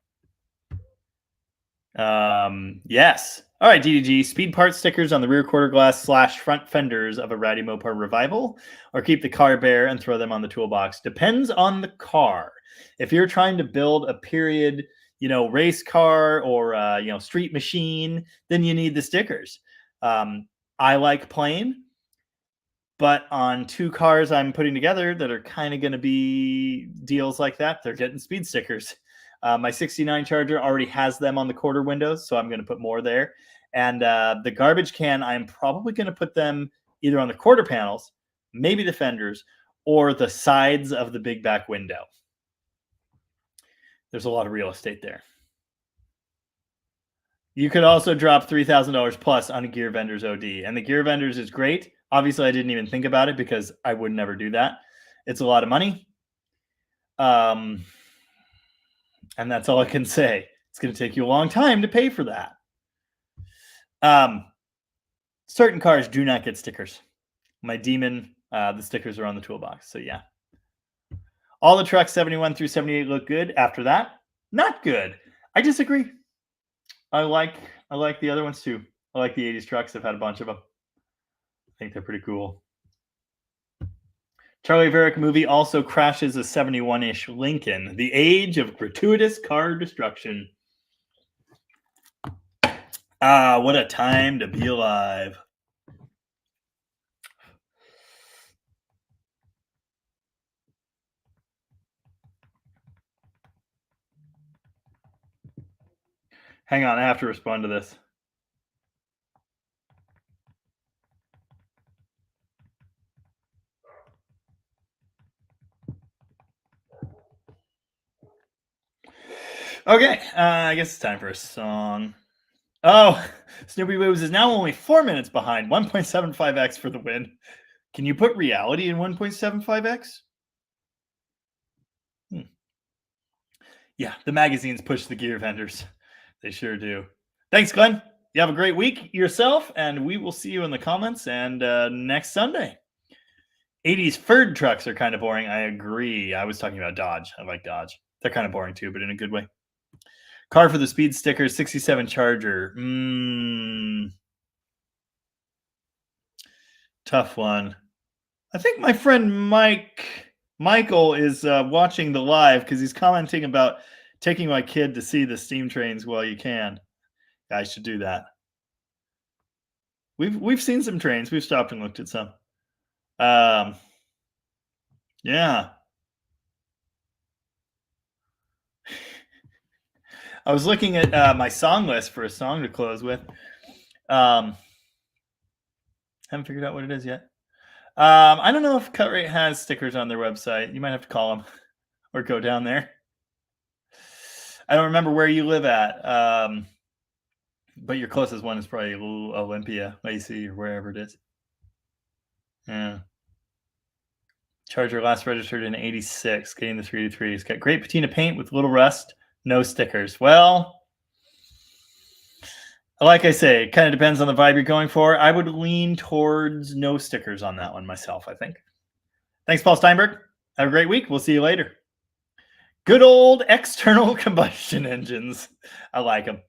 Yes. All right, DDG. Speed part stickers on the rear quarter glass / front fenders of a Ratty Mopar Revival, or keep the car bare and throw them on the toolbox. Depends on the car. If you're trying to build a period, race car or, street machine, then you need the stickers. I like plain, but on 2 cars I'm putting together that are kind of going to be deals like that, they're getting speed stickers. My 69 Charger already has them on the quarter windows, so I'm going to put more there. And the garbage can, I'm probably going to put them either on the quarter panels, maybe the fenders, or the sides of the big back window. There's a lot of real estate there. You could also drop $3,000 plus on a Gear Vendors OD. And the Gear Vendors is great. Obviously, I didn't even think about it because I would never do that. It's a lot of money. And that's all I can say. It's going to take you a long time to pay for that. Certain cars do not get stickers. My Demon The stickers are on the toolbox. So yeah. All the trucks 71 through 78 look good. After that, not good. I disagree. I like the other ones too. I like the 80s trucks. I've had a bunch of them. I think they're pretty cool. Charlie Varick movie also crashes a 71-ish Lincoln. The age of gratuitous car destruction. What a time to be alive. Hang on, I have to respond to this. Okay, I guess it's time for a song. Oh, Snoopy Boobs is now only 4 minutes behind. 1.75x for the win. Can you put reality in 1.75x? Yeah, the magazines push the gear vendors. They sure do. Thanks, Glenn. You have a great week yourself, and we will see you in the comments and next Sunday. 80s Ford trucks are kind of boring. I agree. I was talking about Dodge. I like Dodge. They're kind of boring too, but in a good way. Car for the Speed sticker, 67 Charger. Tough one. I think my friend Michael is watching the live because he's commenting about taking my kid to see the steam trains while you can. I should do that. We've seen some trains. We've stopped and looked at some. Yeah. I was looking at my song list for a song to close with. Haven't figured out what it is yet. I don't know if Cut Rate has stickers on their website. You might have to call them or go down there. I don't remember where you live at, but your closest one is probably Olympia, Lacey, or wherever it is. Yeah. Charger last registered in 86, getting the 383. It's got great patina paint with little rust, no stickers. Well, like I say, it kind of depends on the vibe you're going for. I would lean towards no stickers on that one myself, I think. Thanks, Paul Steinberg. Have a great week. We'll see you later. Good old external combustion engines. I like them.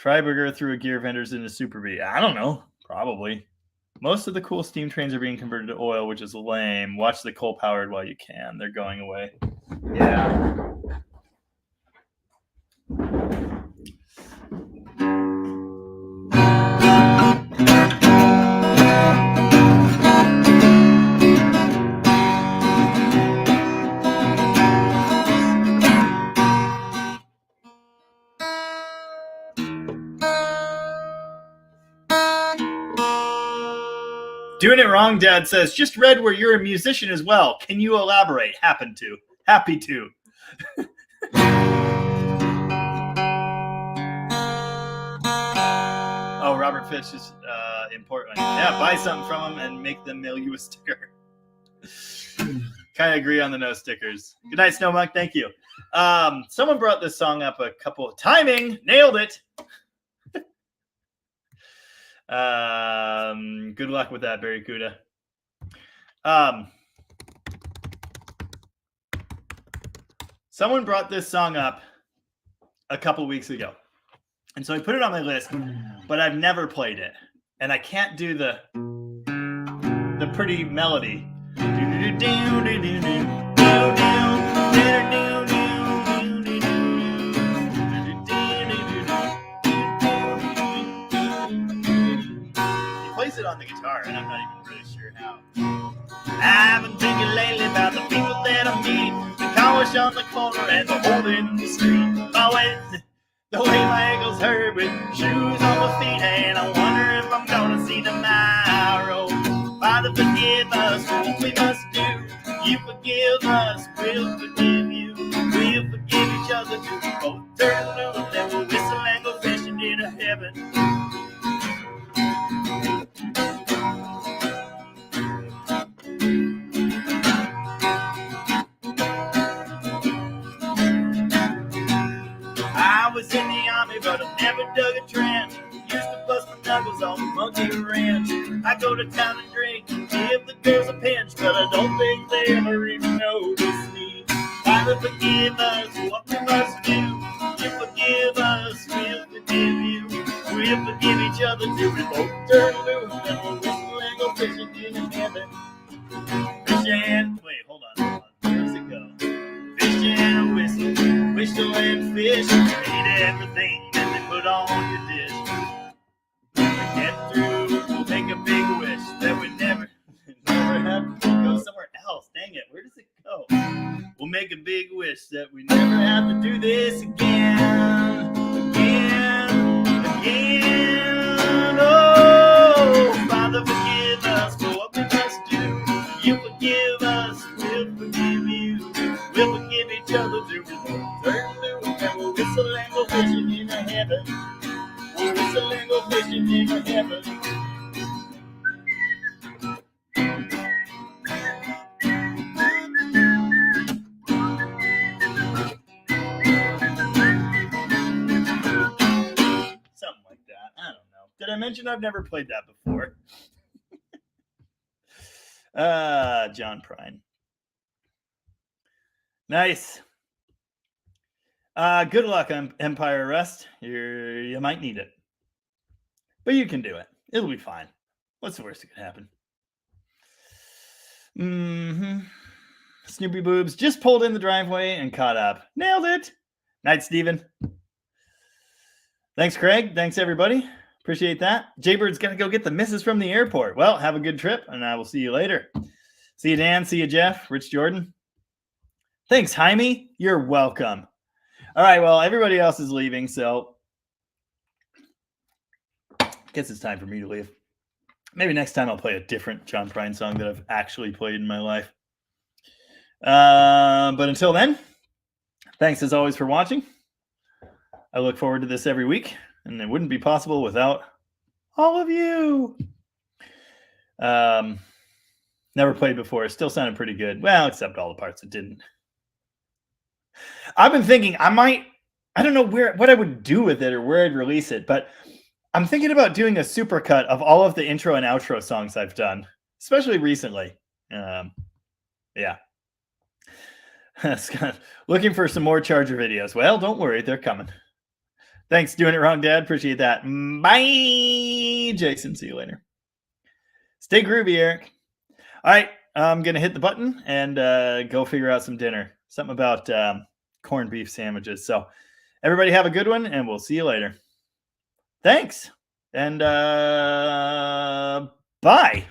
Freiburger threw a gear vendors into Super B. I don't know. Probably. Most of the cool steam trains are being converted to oil, which is lame. Watch the coal-powered while you can. They're going away. Yeah. Doing it wrong, Dad says. Just read where you're a musician as well. Can you elaborate? Happy to. Oh, Robert Fish is in Portland. Yeah, buy something from him and make them mail you a sticker. Kind of agree on the no stickers. Good night, Snowmonk. Thank you. Someone brought this song up a couple of timing. Nailed it. Good luck with that, Barracuda. Someone brought this song up a couple weeks ago, and so I put it on my list, but I've never played it, and I can't do the pretty melody. It on the guitar, and I'm not even really sure how. I've been thinking lately about the people that I meet, the car wash on the corner and the hole in the street. The way my ankles hurt with shoes on my feet, and I wonder if I'm gonna see tomorrow. Father, forgive us for what we must do. You forgive us, we'll forgive you. We'll forgive each other too. Both turn blue and then we'll whistle and go fishing into heaven. I was in the army, but I never dug a trench. Used to bust my knuckles on the monkey wrench. I go to town and drink and give the girls was a pinch, but I don't think they ever even noticed me. Father, forgive us for what we must do. You forgive us, we'll forgive you. We'll forgive each other till we both turn loose. And we'll whistle and go fishing in heaven. Fish and... Wait, hold on. Where does it go? Fish and whistle and fish. Eat everything that they put on your dish. When we get through, we'll make a big wish that we never have to go somewhere else. Dang it, where does it go? We'll make a big wish that we never have to do this again. Oh, Father, forgive us for what we must do. You forgive us, we'll forgive you. We'll forgive each other till we both turn loose. And we'll whistle and go fishing in heaven. We'll whistle and go fishing in heaven. Something like that. I don't know. Did I mention I've never played that before? John Prine. Nice. Good luck on Empire Rust. You might need it. But you can do it. It'll be fine. What's the worst that could happen? Snoopy Boobs just pulled in the driveway and caught up. Nailed it. Night, Steven. Thanks, Craig. Thanks, everybody. Appreciate that. Jaybird's got to go get the missus from the airport. Well, have a good trip, and I will see you later. See you, Dan. See you, Jeff. Rich Jordan. Thanks, Jaime. You're welcome. All right, well, everybody else is leaving, so I guess it's time for me to leave. Maybe next time I'll play a different John Prine song that I've actually played in my life. But until then, thanks as always for watching. I look forward to this every week, and it wouldn't be possible without all of you. Never played before. It still sounded pretty good. Well, except all the parts that didn't. I've been thinking I don't know what I would do with it or where I'd release it, but I'm thinking about doing a supercut of all of the intro and outro songs I've done, especially recently. Yeah. Looking for some more Charger videos. Well, don't worry. They're coming. Thanks. Doing it wrong, Dad. Appreciate that. Bye, Jason. See you later. Stay groovy, Eric. All right. I'm going to hit the button and go figure out some dinner. Something about corned beef sandwiches. So everybody have a good one, and we'll see you later. Thanks. And bye.